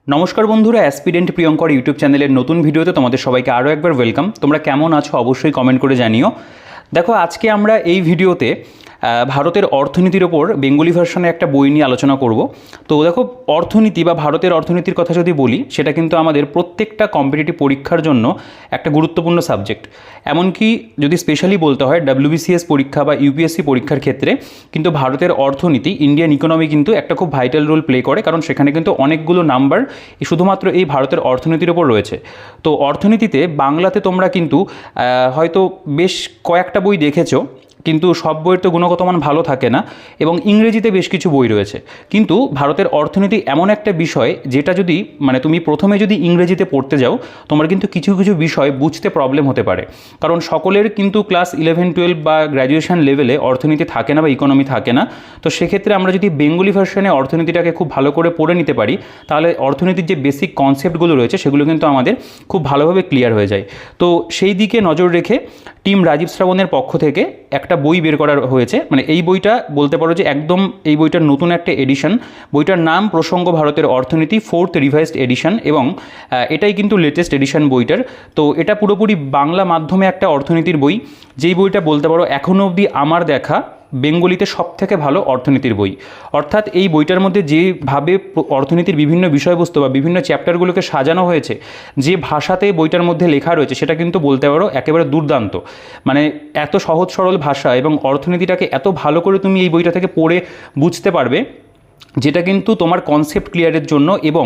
নমস্কার বন্ধুরা, aspirant Priyankar YouTube চ্যানেলের নতুন ভিডিওতে তোমাদের সবাইকে আরও একবার ওয়েলকাম। তোমরা কেমন আছো অবশ্যই কমেন্ট করে জানিও। দেখো, আজকে আমরা এই ভিডিওতে ভারতের অর্থনীতির ওপর বেঙ্গলি ভার্সনে একটা বই নিয়ে আলোচনা করব। তো দেখো, অর্থনীতি বা ভারতের অর্থনীতির কথা যদি বলি, সেটা কিন্তু আমাদের প্রত্যেকটা কম্পিটিটিভ পরীক্ষার জন্য একটা গুরুত্বপূর্ণ সাবজেক্ট। এমনকি যদি স্পেশালি বলতে হয় WBCS পরীক্ষা বা UPSC পরীক্ষার ক্ষেত্রে কিন্তু ভারতের অর্থনীতি, ইন্ডিয়ান ইকোনমি কিন্তু একটা খুব ভাইটাল রোল প্লে করে, কারণ সেখানে কিন্তু অনেকগুলো নাম্বার শুধুমাত্র এই ভারতের অর্থনীতির ওপর রয়েছে। তো অর্থনীতিতে বাংলাতে তোমরা কিন্তু হয়তো বেশ কয়েকটা বই দেখেছো, কিন্তু সব বইয়ের তো গুণগত মান ভালো থাকে না, এবং ইংরেজিতে বেশ কিছু বই রয়েছে। কিন্তু ভারতের অর্থনীতি এমন একটা বিষয় যেটা যদি তুমি প্রথমে যদি ইংরেজিতে পড়তে যাও, তোমার কিন্তু কিছু কিছু বিষয় বুঝতে প্রবলেম হতে পারে, কারণ সকলের কিন্তু ক্লাস 11-12 বা গ্র্যাজুয়েশন লেভেলে অর্থনীতি থাকে না বা ইকোনমি থাকে না। তো সেক্ষেত্রে আমরা যদি বেঙ্গলি ভার্সনে অর্থনীতিটাকে খুব ভালো করে পড়ে নিতে পারি, তাহলে অর্থনীতির যে বেসিক কনসেপ্টগুলো রয়েছে সেগুলো কিন্তু আমাদের খুব ভালোভাবে ক্লিয়ার হয়ে যায়। তো সেই দিকে নজর রেখে টিম রাজীব শ্রাবণের পক্ষ থেকে একটা বই বের করা হয়েছে। এই বইটা বলতে পারো যে একদম এই বইটার নতুন একটা এডিশন। বইটার নাম প্রসঙ্গ ভারতের অর্থনীতি 4th রিভাইজড এডিশন, এবং এটাই কিন্তু লেটেস্ট এডিশন বইটার। তো এটা পুরোপুরি বাংলা মাধ্যমে একটা অর্থনীতির বই, যেই বইটা বলতে পারো এখনও অবধি আমার দেখা বেঙ্গলিতে সবথেকে ভালো অর্থনীতির বই। অর্থাৎ এই বইটার মধ্যে যেভাবে অর্থনীতির বিভিন্ন বিষয়বস্তু বা বিভিন্ন চ্যাপ্টারগুলোকে সাজানো হয়েছে, যে ভাষাতে বইটার মধ্যে লেখা রয়েছে, সেটা কিন্তু বলতে পারো একেবারে দুর্দান্ত। এত সহজ সরল ভাষা এবং অর্থনীতিটাকে এত ভালো করে তুমি এই বইটা থেকে পড়ে বুঝতে পারবে, যেটা কিন্তু তোমার কনসেপ্ট ক্লিয়ারের জন্য এবং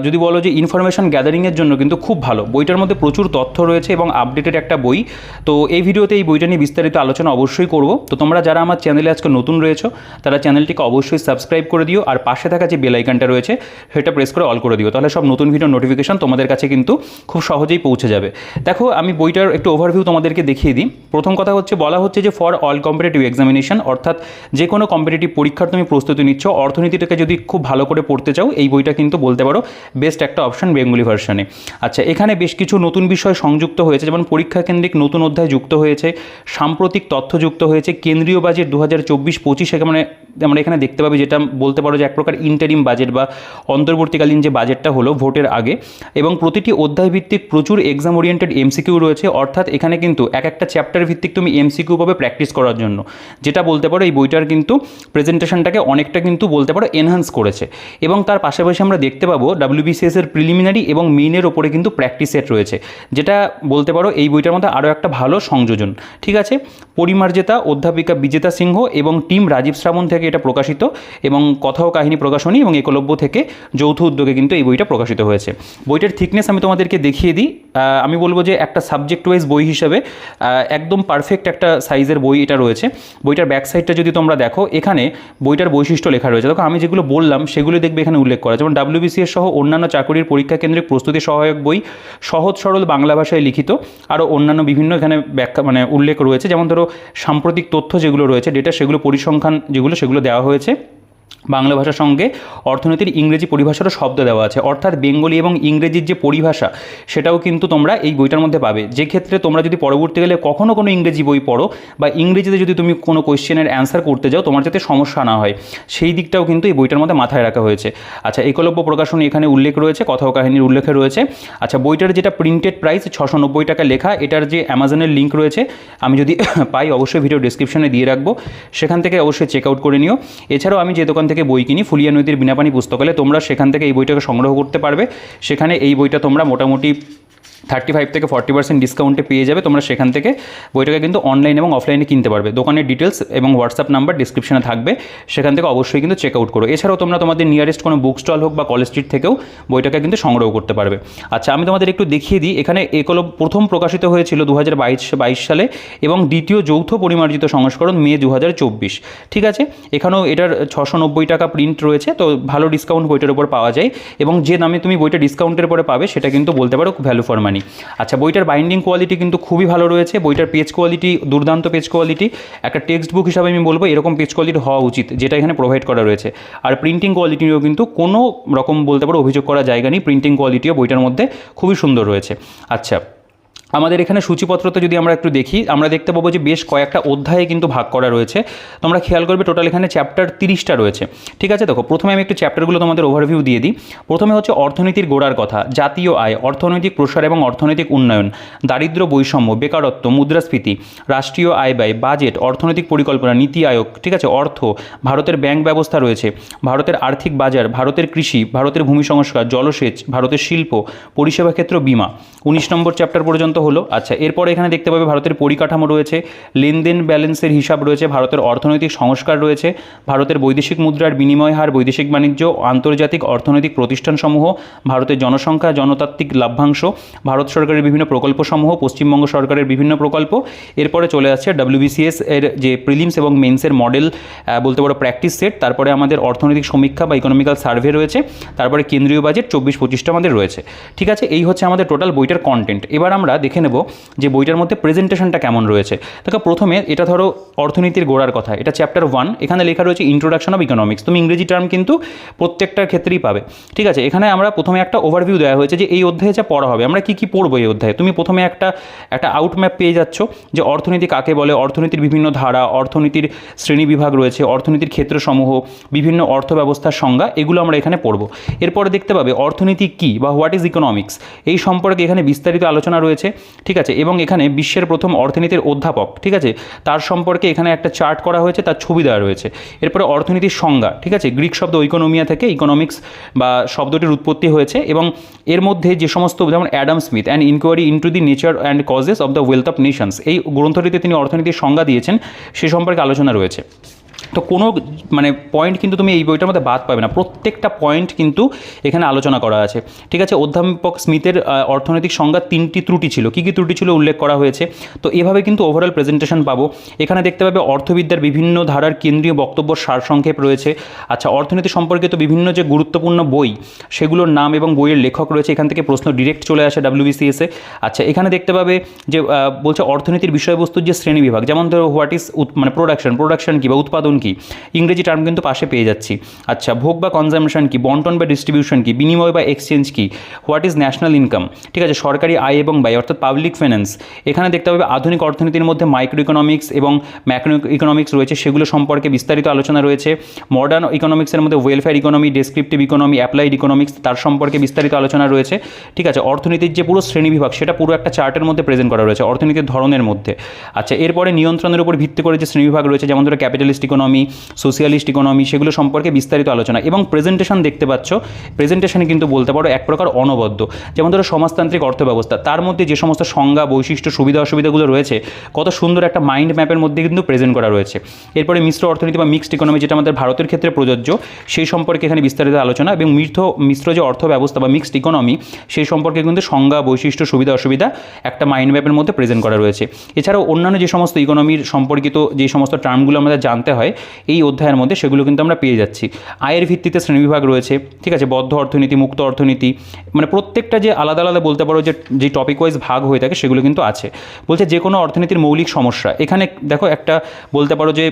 যদি বলো যে ইনফরমেশন গ্যাদারিংয়ের জন্য কিন্তু খুব ভালো। বইটার মধ্যে প্রচুর তথ্য রয়েছে এবং আপডেটেড একটা বই। তো এই ভিডিওতে এই বইটা নিয়ে বিস্তারিত আলোচনা অবশ্যই করব। তো তোমরা যারা আমার চ্যানেলে আজকে নতুন রয়েছো, তারা চ্যানেলটিকে অবশ্যই সাবস্ক্রাইব করে দিও, আর পাশে থাকা যে বেল আইকনটা রয়েছে সেটা প্রেস করে অল করে দিও, তাহলে সব নতুন ভিডিও নোটিফিকেশন তোমাদের কাছে কিন্তু খুব সহজেই পৌঁছে যাবে। দেখো, আমি বইটার একটু ওভারভিউ তোমাদেরকে দেখিয়ে দিই। প্রথম কথা হচ্ছে, বলা হচ্ছে যে ফর অল কম্পিটিটিভ এক্সামিনেশন, অর্থাৎ যে কোনো কম্পিটিটিভ পরীক্ষার তুমি প্রস্তুতি নিচ্ছ, অর্থনীতিটাকে যদি খুব ভালো করে পড়তে চাও, এই বইটা কিন্তু বলতে পারো বেস্ট একটা অপশন বেঙ্গলি ভার্সনে। আচ্ছা, এখানে বেশ কিছু নতুন বিষয় সংযুক্ত হয়েছে, যেমন পরীক্ষা কেন্দ্রিক নতুন অধ্যায় যুক্ত হয়েছে, সাম্প্রতিক তথ্য যুক্ত হয়েছে, কেন্দ্রীয় বাজেট 2024-25 আমরা এখানে দেখতে পাবি, যেটা বলতে পারো যে এক প্রকার ইন্টারিম বাজেট বা অন্তর্বর্তীকালীন যে বাজেটটা হলো ভোটের আগে, এবং প্রতিটি অধ্যায় ভিত্তিক প্রচুর এক্সাম ওরিয়েন্টেড MCQ রয়েছে। অর্থাৎ এখানে কিন্তু এক একটা চ্যাপ্টার ভিত্তিক তুমি MCQ পাবে প্র্যাকটিস করার জন্য, যেটা বলতে পারো এই বইটার কিন্তু প্রেজেন্টেশনটাকে অনেকটা কিন্তু বলতে পারো এনহান্স করেছে। এবং তার পাশাপাশি আমরা দেখতে পাবো WBCS এর প্রিলিমিনারি এবং মেইনের ওপরে কিন্তু প্র্যাকটিস সেট রয়েছে, যেটা বলতে পারো এই বইটার মধ্যে আরও একটা ভালো সংযোজন। ঠিক আছে, পরিমার্জিতা, অধ্যাপিকা বিজেতা সিংহ এবং টিম রাজীব শ্রাবণ থেকে এটা প্রকাশিত, এবং কথা ও কাহিনী প্রকাশনী এবং একলব্য থেকে যৌথ উদ্যোগে কিন্তু এই বইটা প্রকাশিত হয়েছে। বইটার থিকনেস আমি তোমাদেরকে দেখিয়ে দিই। আমি বলবো যে একটা সাবজেক্ট ওয়াইজ বই হিসেবে একদম পারফেক্ট একটা সাইজের বই এটা রয়েছে। বইটার ব্যাক সাইডটা যদি তোমরা দেখো, এখানে বইটার বৈশিষ্ট্য লেখা রয়েছে। দেখো, আমি যেগুলো বললাম সেগুলো দেখবে এখানে উল্লেখ করা, যেমন WBCS সহ অন্যান্য চাকরির পরীক্ষা কেন্দ্রিক প্রস্তুতি সহায়ক বই, সহজ সরল বাংলা ভাষায় লিখিত, আরও অন্যান্য বিভিন্ন এখানে ব্যাখ্যা উল্লেখ রয়েছে। যেমন ধরো, সাম্প্রতিক তথ্য যেগুলো রয়েছে, ডেটা, সেগুলো পরিসংখ্যান সেগুলো দেওয়া হয়েছে। বাংলা ভাষার সঙ্গে অর্থনীতির ইংরেজি পরিভাষারও শব্দ দেওয়া আছে, অর্থাৎ বেঙ্গলি এবং ইংরেজির যে পরিভাষা সেটাও কিন্তু তোমরা এই বইটার মধ্যে পাবে। যে ক্ষেত্রে তোমরা যদি পরবর্তীকালে কখনও কোনো ইংরেজি বই পড়ো বা ইংরেজিতে যদি তুমি কোনো কোয়েশ্চেনের অ্যান্সার করতে যাও, তোমার যাতে সমস্যা না হয়, সেই দিকটাও কিন্তু এই বইটার মধ্যে মাথায় রাখা হয়েছে। আচ্ছা, একলব্য প্রকাশনী এখানে উল্লেখ রয়েছে, কথা ও কাহিনীর উল্লেখে রয়েছে। আচ্ছা, বইটার যেটা প্রিন্টেড প্রাইস 690 টাকা লেখা, এটার যে অ্যামাজনের লিঙ্ক রয়েছে আমি যদি পাই অবশ্যই ভিডিও ডিসক্রিপশনে দিয়ে রাখবো, সেখান থেকে অবশ্যই চেক আউট করে নিও। এছাড়াও আমি যে দোকান থেকে বই কিনি, ফুলিয়া নদীর বিনাপানি পুস্তকালয়, তোমরা সেখান থেকে এই বইটাকে সংগ্রহ করতে পারবে। সেখানে এই বইটা তোমরা মোটামুটি 35 থেকে 40% ডিসকাউন্টে পেয়ে যাবে। তোমরা সেখান থেকে বইটাকে কিন্তু অনলাইন এবং অফলাইনে কিনতে পারবে। দোকানের ডিটেলস এবং হোয়াটসঅ্যাপ নাম্বার ডিসক্রিপশনে থাকবে, সেখান থেকে অবশ্যই কিন্তু চেক আউট করো। এছাড়াও তোমরা তোমাদের নিয়ারেস্ট কোনো বুক স্টল হোক বা কলেজ স্ট্রিট থেকেও বইটাকে কিন্তু সংগ্রহ করতে পারবে। আচ্ছা, আমি তোমাদের একটু দেখিয়ে দিই। এখানে প্রথম প্রকাশিত হয়েছিল 2022 সালে, এবং দ্বিতীয় যৌথ পরিমার্জিত সংস্করণ মে 2024। ঠিক আছে, এখানেও এটার 690 টাকা প্রিন্ট রয়েছে, তো ভালো ডিসকাউন্ট বইটার উপর পাওয়া যায়, এবং যে দামে তুমি বইটা ডিসকাউন্টের পরে পাবে সেটা কিন্তু বলতে পারো ভ্যালু ফর মানি। আচ্ছা, বইটার বাইন্ডিং কোয়ালিটি কিন্তু খুবই ভালো রয়েছে। বইটার পেজ কোয়ালিটি দুর্দান্ত পেজ কোয়ালিটি। একটা টেক্সট বুক হিসাবে আমি বলবো এরকম পেজ কোয়ালিটি হওয়া উচিত, যেটা এখানে প্রোভাইড করা রয়েছে। আর প্রিন্টিং কোয়ালিটিও কিন্তু কোনো রকম বলতে পারো অভিযোগ করার জায়গা নেই, প্রিন্টিং কোয়ালিটিও বইটার মধ্যে খুবই সুন্দর রয়েছে। আচ্ছা, আমাদের এখানে সূচিপত্রতে যদি আমরা একটু দেখি, আমরা দেখতে পাবো যে বেশ কয়েকটা অধ্যায়ে কিন্তু ভাগ করা রয়েছে। তোমরা খেয়াল করবে টোটাল এখানে চ্যাপ্টার 30টা রয়েছে। ঠিক আছে, দেখো প্রথমে আমি একটু চ্যাপ্টারগুলো তোমাদের ওভারভিউ দিয়ে দিই। প্রথমে হচ্ছে অর্থনীতির গোড়ার কথা, জাতীয় আয়, অর্থনৈতিক প্রসার এবং অর্থনৈতিক উন্নয়ন, দারিদ্র্য বৈষম্য, বেকারত্ব, মুদ্রাস্ফীতি, রাষ্ট্রীয় আয় ব্যয়, বাজেট, অর্থনৈতিক পরিকল্পনা, নীতি আয়োগ, ঠিক আছে, অর্থ, ভারতের ব্যাংক ব্যবস্থা রয়েছে, ভারতের আর্থিক বাজার, ভারতের কৃষি, ভারতের ভূমি সংস্কার, জলসেচ, ভারতের শিল্প, পরিষেবা ক্ষেত্র, বিমা। 19 নম্বর চ্যাপ্টার পর্যন্ত হলো। আচ্ছা, এরপরে এখানে দেখতে পাবে ভারতের পরিকাঠামো রয়েছে, লেনদেন ব্যালেন্সের হিসাব রয়েছে, ভারতের অর্থনৈতিক সংস্কার রয়েছে, ভারতের বৈদেশিক মুদ্রার বিনিময় হার, বৈদেশিক বাণিজ্য, আন্তর্জাতিক অর্থনৈতিক প্রতিষ্ঠানসমূহ, ভারতের জনসংখ্যা, জনতাত্ত্বিক লাভ্যাংশ, ভারত সরকারের বিভিন্ন প্রকল্পসমূহ, পশ্চিমবঙ্গ সরকারের বিভিন্ন প্রকল্প। এরপরে চলে আসছে WBCS এর যে প্রিলিমস এবং মেন্সের মডেল বলতে পারো প্র্যাকটিস সেট, তারপরে আমাদের অর্থনৈতিক সমীক্ষা বা ইকোনমিক্যাল সার্ভে রয়েছে, তারপরে কেন্দ্রীয় বাজেট 24-25টা আমাদের রয়েছে। ঠিক আছে, এই হচ্ছে আমাদের টোটাল বইটার কন্টেন্ট। এবার আমরা দেখে নেব যে বইটার মধ্যে প্রেজেন্টেশনটা কেমন রয়েছে। দেখো প্রথমে এটা ধরো অর্থনীতির গোড়ার কথা, এটা চ্যাপ্টার 1, এখানে লেখা রয়েছে ইন্ট্রোডাকশন অফ ইকোনমিক্স। তুমি ইংরেজি টার্ম কিন্তু প্রত্যেকটার ক্ষেত্রেই পাবে। ঠিক আছে, এখানে আমরা প্রথমে একটা ওভারভিউ দেওয়া হয়েছে যে এই অধ্যায়ে যা পড়া হবে, আমরা কী কী পড়বো এই অধ্যায়ে। তুমি প্রথমে একটা আউটম্যাপ পেয়ে যাচ্ছ যে অর্থনীতি কাকে বলে, অর্থনীতির বিভিন্ন ধারা, অর্থনীতির শ্রেণীবিভাগ রয়েছে, অর্থনীতির ক্ষেত্রসমূহ, বিভিন্ন অর্থ ব্যবস্থার সংজ্ঞা, এগুলো আমরা এখানে পড়বো। এরপরে দেখতে পাবে অর্থনীতি কী বা হোয়াট ইজ ইকোনমিক্স, এই সম্পর্কে এখানে বিস্তারিত আলোচনা রয়েছে। ঠিক আছে, এবং এখানে বিশ্বের প্রথম অর্থনীতির অধ্যাপক, ঠিক আছে, তার সম্পর্কে এখানে একটা চার্ট করা হয়েছে, তার ছবি দেওয়া রয়েছে। এরপরে অর্থনীতির সংজ্ঞা, ঠিক আছে, গ্রিক শব্দ ইকোনমিয়া থেকে ইকোনমিক্স বা শব্দটির উৎপত্তি হয়েছে, এবং এর মধ্যে যে সমস্ত, যেমন Adam Smith and inquiry into the nature and causes of the wealth of nations, এই গ্রন্থটিতে তিনি অর্থনীতির সংজ্ঞা দিয়েছেন, সে সম্পর্কে আলোচনা রয়েছে। তো কোনো পয়েন্ট কিন্তু তুমি এই বইটার মধ্যে বাদ পাবে না, প্রত্যেকটা পয়েন্ট কিন্তু এখানে আলোচনা করা আছে। ঠিক আছে, অধ্যাপক স্মিথের অর্থনৈতিক সংজ্ঞা 3টি ত্রুটি ছিল, কী কী ত্রুটি ছিল উল্লেখ করা হয়েছে। তো এভাবে কিন্তু ওভারঅল প্রেজেন্টেশন পাবো। এখানে দেখতে পাবে অর্থবিদ্যার বিভিন্ন ধারার কেন্দ্রীয় বক্তব্য সারসংক্ষেপ রয়েছে। আচ্ছা, অর্থনীতি সম্পর্কিত বিভিন্ন যে গুরুত্বপূর্ণ বই, সেগুলোর নাম এবং বইয়ের লেখক রয়েছে, এখান থেকে প্রশ্ন ডিরেক্ট চলে আসে WBCS-এ। আচ্ছা, এখানে দেখতে পাবে যে বলছে অর্থনীতির বিষয়বস্তুর যে শ্রেণীবিভাগ, যেমন ধরো হোয়াট ইজ প্রোডাকশন কী বা উৎপাদন কী, ইংরেজি টার্ম কিন্তু পাশে পেয়ে যাচ্ছি। আচ্ছা, ভোগ বা কনজামশন কী, বন্টন বা ডিস্ট্রিবিউশন কী, বিনিময় বা এক্সচেঞ্জ কী, হোয়াট ইজ ন্যাশনাল ইনকাম, ঠিক আছে, সরকারি আয় এবং ব্যয় অর্থাৎ পাবলিক ফাইন্যান্স। এখানে দেখতে পাবে আধুনিক অর্থনীতির মধ্যে মাইক্রো ইকোনমিক্স এবং ম্যাক্রো ইকোনমিক্স রয়েছে, সেগুলো সম্পর্কে বিস্তারিত আলোচনা রয়েছে। মডার্ন ইকোনমিক্সের মধ্যে welfare economy, descriptive economy, applied economics, তার সম্পর্কে বিস্তারিত আলোচনা রয়েছে। ঠিক আছে, অর্থনীতির যে পুরো শ্রেণীবিভাগ, সেটা পুরো একটা চার্টের মধ্যে প্রেজেন্ট করা রয়েছে অর্থনীতির ধরনের মধ্যে। আচ্ছা, এরপরে নিয়ন্ত্রণের উপর ভিত্তি করে যে শ্রেণীবিভাগ রয়েছে, যেমন ধরো ক্যাপিটালিস্ট ইকোনমি, সোশিয়ালিস্ট ইকোনমি, সেগুলো সম্পর্কে বিস্তারিত আলোচনা। এবং প্রেজেন্টেশন দেখতে পাচ্ছ, প্রেজেন্টেশনে কিন্তু বলতে পারো এক প্রকার অনবদ্য। যেমন ধরো সমাজতান্ত্রিক অর্থব্যবস্থা, তার মধ্যে যে সমস্ত সংজ্ঞা, বৈশিষ্ট্য, সুবিধা অসুবিধাগুলো রয়েছে, কত সুন্দর একটা মাইন্ড ম্যাপের মধ্যে কিন্তু প্রেজেন্ট করা রয়েছে। এরপরে মিশ্র অর্থনীতি বা মিক্সড ইকোনমি, যেটা আমাদের ভারতের ক্ষেত্রে প্রযোজ্য, সেই সম্পর্কে এখানে বিস্তারিত আলোচনা। এবং মিশ্র যে অর্থ ব্যবস্থা বা মিক্সড ইকোনমি, সেই সম্পর্কে কিন্তু সংজ্ঞা, বৈশিষ্ট্য, সুবিধা অসুবিধা একটা মাইন্ড ম্যাপের মধ্যে প্রেজেন্ট করা রয়েছে। এছাড়াও অন্যান্য যে সমস্ত ইকোনমির সম্পর্কিত যে সমস্ত টার্মগুলো আমাদের জানতে হয় এই অধ্যায়ের মধ্যে, সেগুলো কিন্তু আমরা পেয়ে যাচ্ছি। আয়ের ভিত্তিতে শ্রেণীবিভাগ রয়েছে, ঠিক আছে, বদ্ধ অর্থনীতি, মুক্ত অর্থনীতি, প্রত্যেকটা যে আলাদা আলাদা বলতে পারো যে টপিক ওয়াইজ ভাগ হয়ে থাকে, সেগুলো কিন্তু আছে। বলছে যে কোনো অর্থনীতির মৌলিক সমস্যা, এখানে দেখো একটা বলতে পারো যে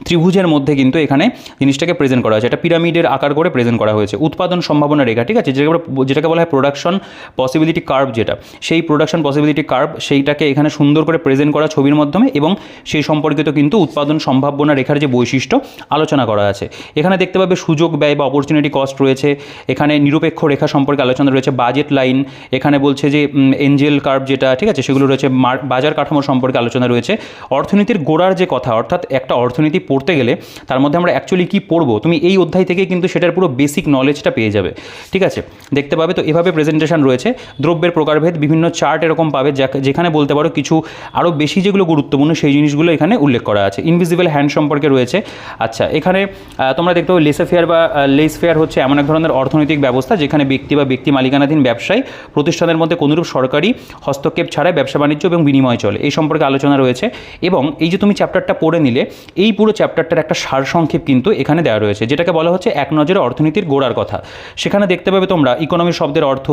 ত্রিভুজের মধ্যে কিন্তু এখানে জিনিসটাকে প্রেজেন্ট করা হয়েছে, এটা পিরামিডের আকার করে প্রেজেন্ট করা হয়েছে। উৎপাদন সম্ভাবনা রেখা, ঠিক আছে, যেটাকে বলা হয় প্রোডাকশন পসিবিলিটি কার্ভ, যেটা সেই প্রোডাকশন পসিবিলিটি কার্ভ, সেইটাকে এখানে সুন্দর করে প্রেজেন্ট করা ছবির মাধ্যমে, এবং সেই সম্পর্কিত কিন্তু উৎপাদন সম্ভাবনা রেখার যে বৈশিষ্ট্য আলোচনা করা আছে। এখানে দেখতে পাবে সুযোগ ব্যয় বা অপরচুনিটি কস্ট রয়েছে, এখানে নিরপেক্ষ রেখা সম্পর্কে আলোচনা রয়েছে, বাজেট লাইন, এখানে বলছে যে এঞ্জেল কার্ভ যেটা, ঠিক আছে, সেগুলো রয়েছে, বাজার কাঠামো সম্পর্কে আলোচনা রয়েছে। অর্থনীতির গোড়ার যে কথা, অর্থাৎ একটা অর্থনীতি পড়তে গেলে তার মধ্যে আমরা অ্যাকচুয়ালি কী পড়বো, তুমি এই অধ্যায় থেকে কিন্তু সেটার পুরো বেসিক নলেজটা পেয়ে যাবে। ঠিক আছে, দেখতে পাবে। তো এভাবে প্রেজেন্টেশন রয়েছে। দ্রব্যের প্রকারভেদ, বিভিন্ন চার্ট এরকম পাবে, যেখানে বলতে পারো কিছু আরও বেশি যেগুলো গুরুত্বপূর্ণ সেই জিনিসগুলো এখানে উল্লেখ করা আছে। ইনভিজিবল হ্যান্ড সম্পর্কে রয়েছে। আচ্ছা, এখানে তোমরা দেখতে পাবে লেসফেয়ার বা লেসফেয়ার হচ্ছে এমন এক ধরনের অর্থনৈতিক ব্যবস্থা যেখানে ব্যক্তি বা ব্যক্তি মালিকানাধীন ব্যবসায়ী প্রতিষ্ঠানের মধ্যে কোনোরূপ সরকারি হস্তক্ষেপ ছাড়াই ব্যবসা বাণিজ্য এবং বিনিময় চলে, এই সম্পর্কে আলোচনা রয়েছে। এবং এই যে তুমি চ্যাপ্টারটা পড়ে নিলে, এই পুরো পুরো চ্যাপ্টারটার একটা সারসংক্ষেপ কিন্তু এখানে দেওয়া রয়েছে, যেটাকে বলা হচ্ছে এক নজরে অর্থনীতির গোড়ার কথা। সেখানে দেখতে পাবে তোমরা ইকোনমি শব্দের অর্থ,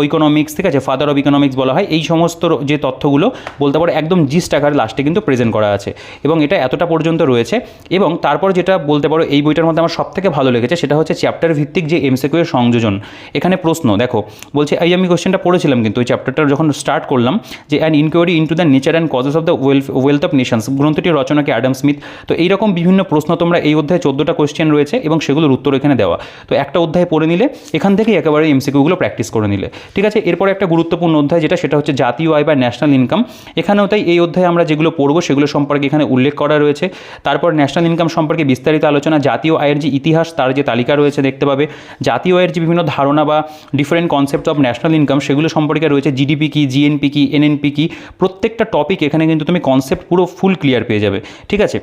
ইকোনমিক্স, ঠিক আছে, ফাদার অফ ইকোনমিক্স বলা হয়, এই সমস্ত যে তথ্যগুলো বলতে পারো একদম জিস্ট আকারে লাস্টে কিন্তু প্রেজেন্ট করা আছে, এবং এটা এতটা পর্যন্ত রয়েছে। এবং তারপর যেটা বলতে পারো এই বইটার মধ্যে আমার সবথেকে ভালো লেগেছে সেটা হচ্ছে চ্যাপ্টার ভিত্তিক যে এমসিকিউ এর সংযোজন। এখানে প্রশ্ন দেখো বলছে, এই আমি কোশ্চেনটা পড়েছিলাম কিন্তু ওই চ্যাপ্টারটা যখন স্টার্ট করলাম, যে an inquiry into the nature and causes of the wealth of nations, গ্রন্থটির রচনা কি অ্যাডাম স্মিথ। তো এইরকম বিভিন্ন প্রশ্ন তোমরা এই অধ্যায়ে 14টা কোশ্চেন রয়েছে এবং সেগুলোর উত্তর এখানে দেওয়া। তো একটা অধ্যায় পড়ে নিলে এখান থেকেই একেবারে এমসিকিউগুলো প্র্যাকটিস করে নিলে, ঠিক আছে। এরপরে একটা গুরুত্বপূর্ণ অধ্যায় সেটা হচ্ছে জাতীয় আয় বা ন্যাশনাল ইনকাম। এখানেও তাই এই অধ্যায়ে আমরা যেগুলো পড়বো সেগুলো সম্পর্কে এখানে উল্লেখ করা রয়েছে। তারপর ন্যাশনাল ইনকাম সম্পর্কে বিস্তারিত আলোচনা, জাতীয় আয়ের যে ইতিহাস তার যে তালিকা রয়েছে দেখতে পাবে, জাতীয় আয়ের যে বিভিন্ন ধারণা বা different concept of national income সেগুলো সম্পর্কে রয়েছে, জিডিপি কি, জিএনপি কি, এনএনপি কি, প্রত্যেকটা টপিক এখানে কিন্তু তুমি কনসেপ্ট পুরো ফুল ক্লিয়ার পেয়ে যাবে, ঠিক আছে।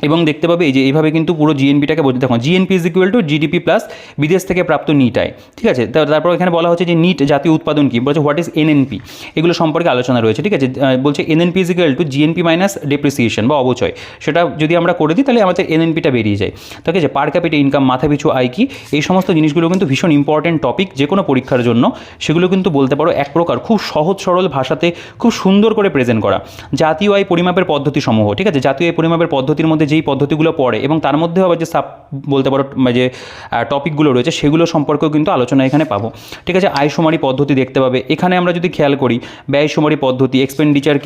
এবং দেখতে পাবে এই যে এইভাবে কিন্তু পুরো জিএনপিটাকে বলতে দেখো, GNP is equal to GDP plus বিদেশ থেকে প্রাপ্ত নিট আয়, ঠিক আছে। তারপর এখানে বলা হচ্ছে যে নিট জাতীয় উৎপাদন কি, বলছে হোয়াট ইজ এনএনপি, এগুলো সম্পর্কে আলোচনা রয়েছে, ঠিক আছে। বলছে NNP is equal to GNP minus depreciation বা অবচয়, সেটা যদি আমরা করে দিই তাহলে আমাদের এনএনপিটা বেরিয়ে যায়, ঠিক আছে। পার ক্যাপিটা ইনকাম, মাথাপিছু আয় কি, এই সমস্ত জিনিসগুলো কিন্তু ভীষণ ইম্পর্টেন্ট টপিক যে কোনো পরীক্ষার জন্য। সেগুলো কিন্তু বলতে পারো এক প্রকার খুব সহজ সরল ভাষাতে খুব সুন্দর করে প্রেজেন্ট করা। জাতীয় আয় পরিমাপের পদ্ধতি সমূহ, ঠিক আছে, জাতীয় আয় পরিমাপের পদ্ধতির মধ্যে যেই পদ্ধতিগুলো পড়ে এবং তার মধ্যে আবার যে বলতে পারো যে টপিকগুলো রয়েছে সেগুলো সম্পর্কেও কিন্তু আলোচনা এখানে পাবো, ঠিক আছে। আয়শুমারি পদ্ধতি দেখতে পাবে। এখানে আমরা যদি খেয়াল করি ব্যয়শুমারি পদ্ধতি, এক্সপেন্ডিচার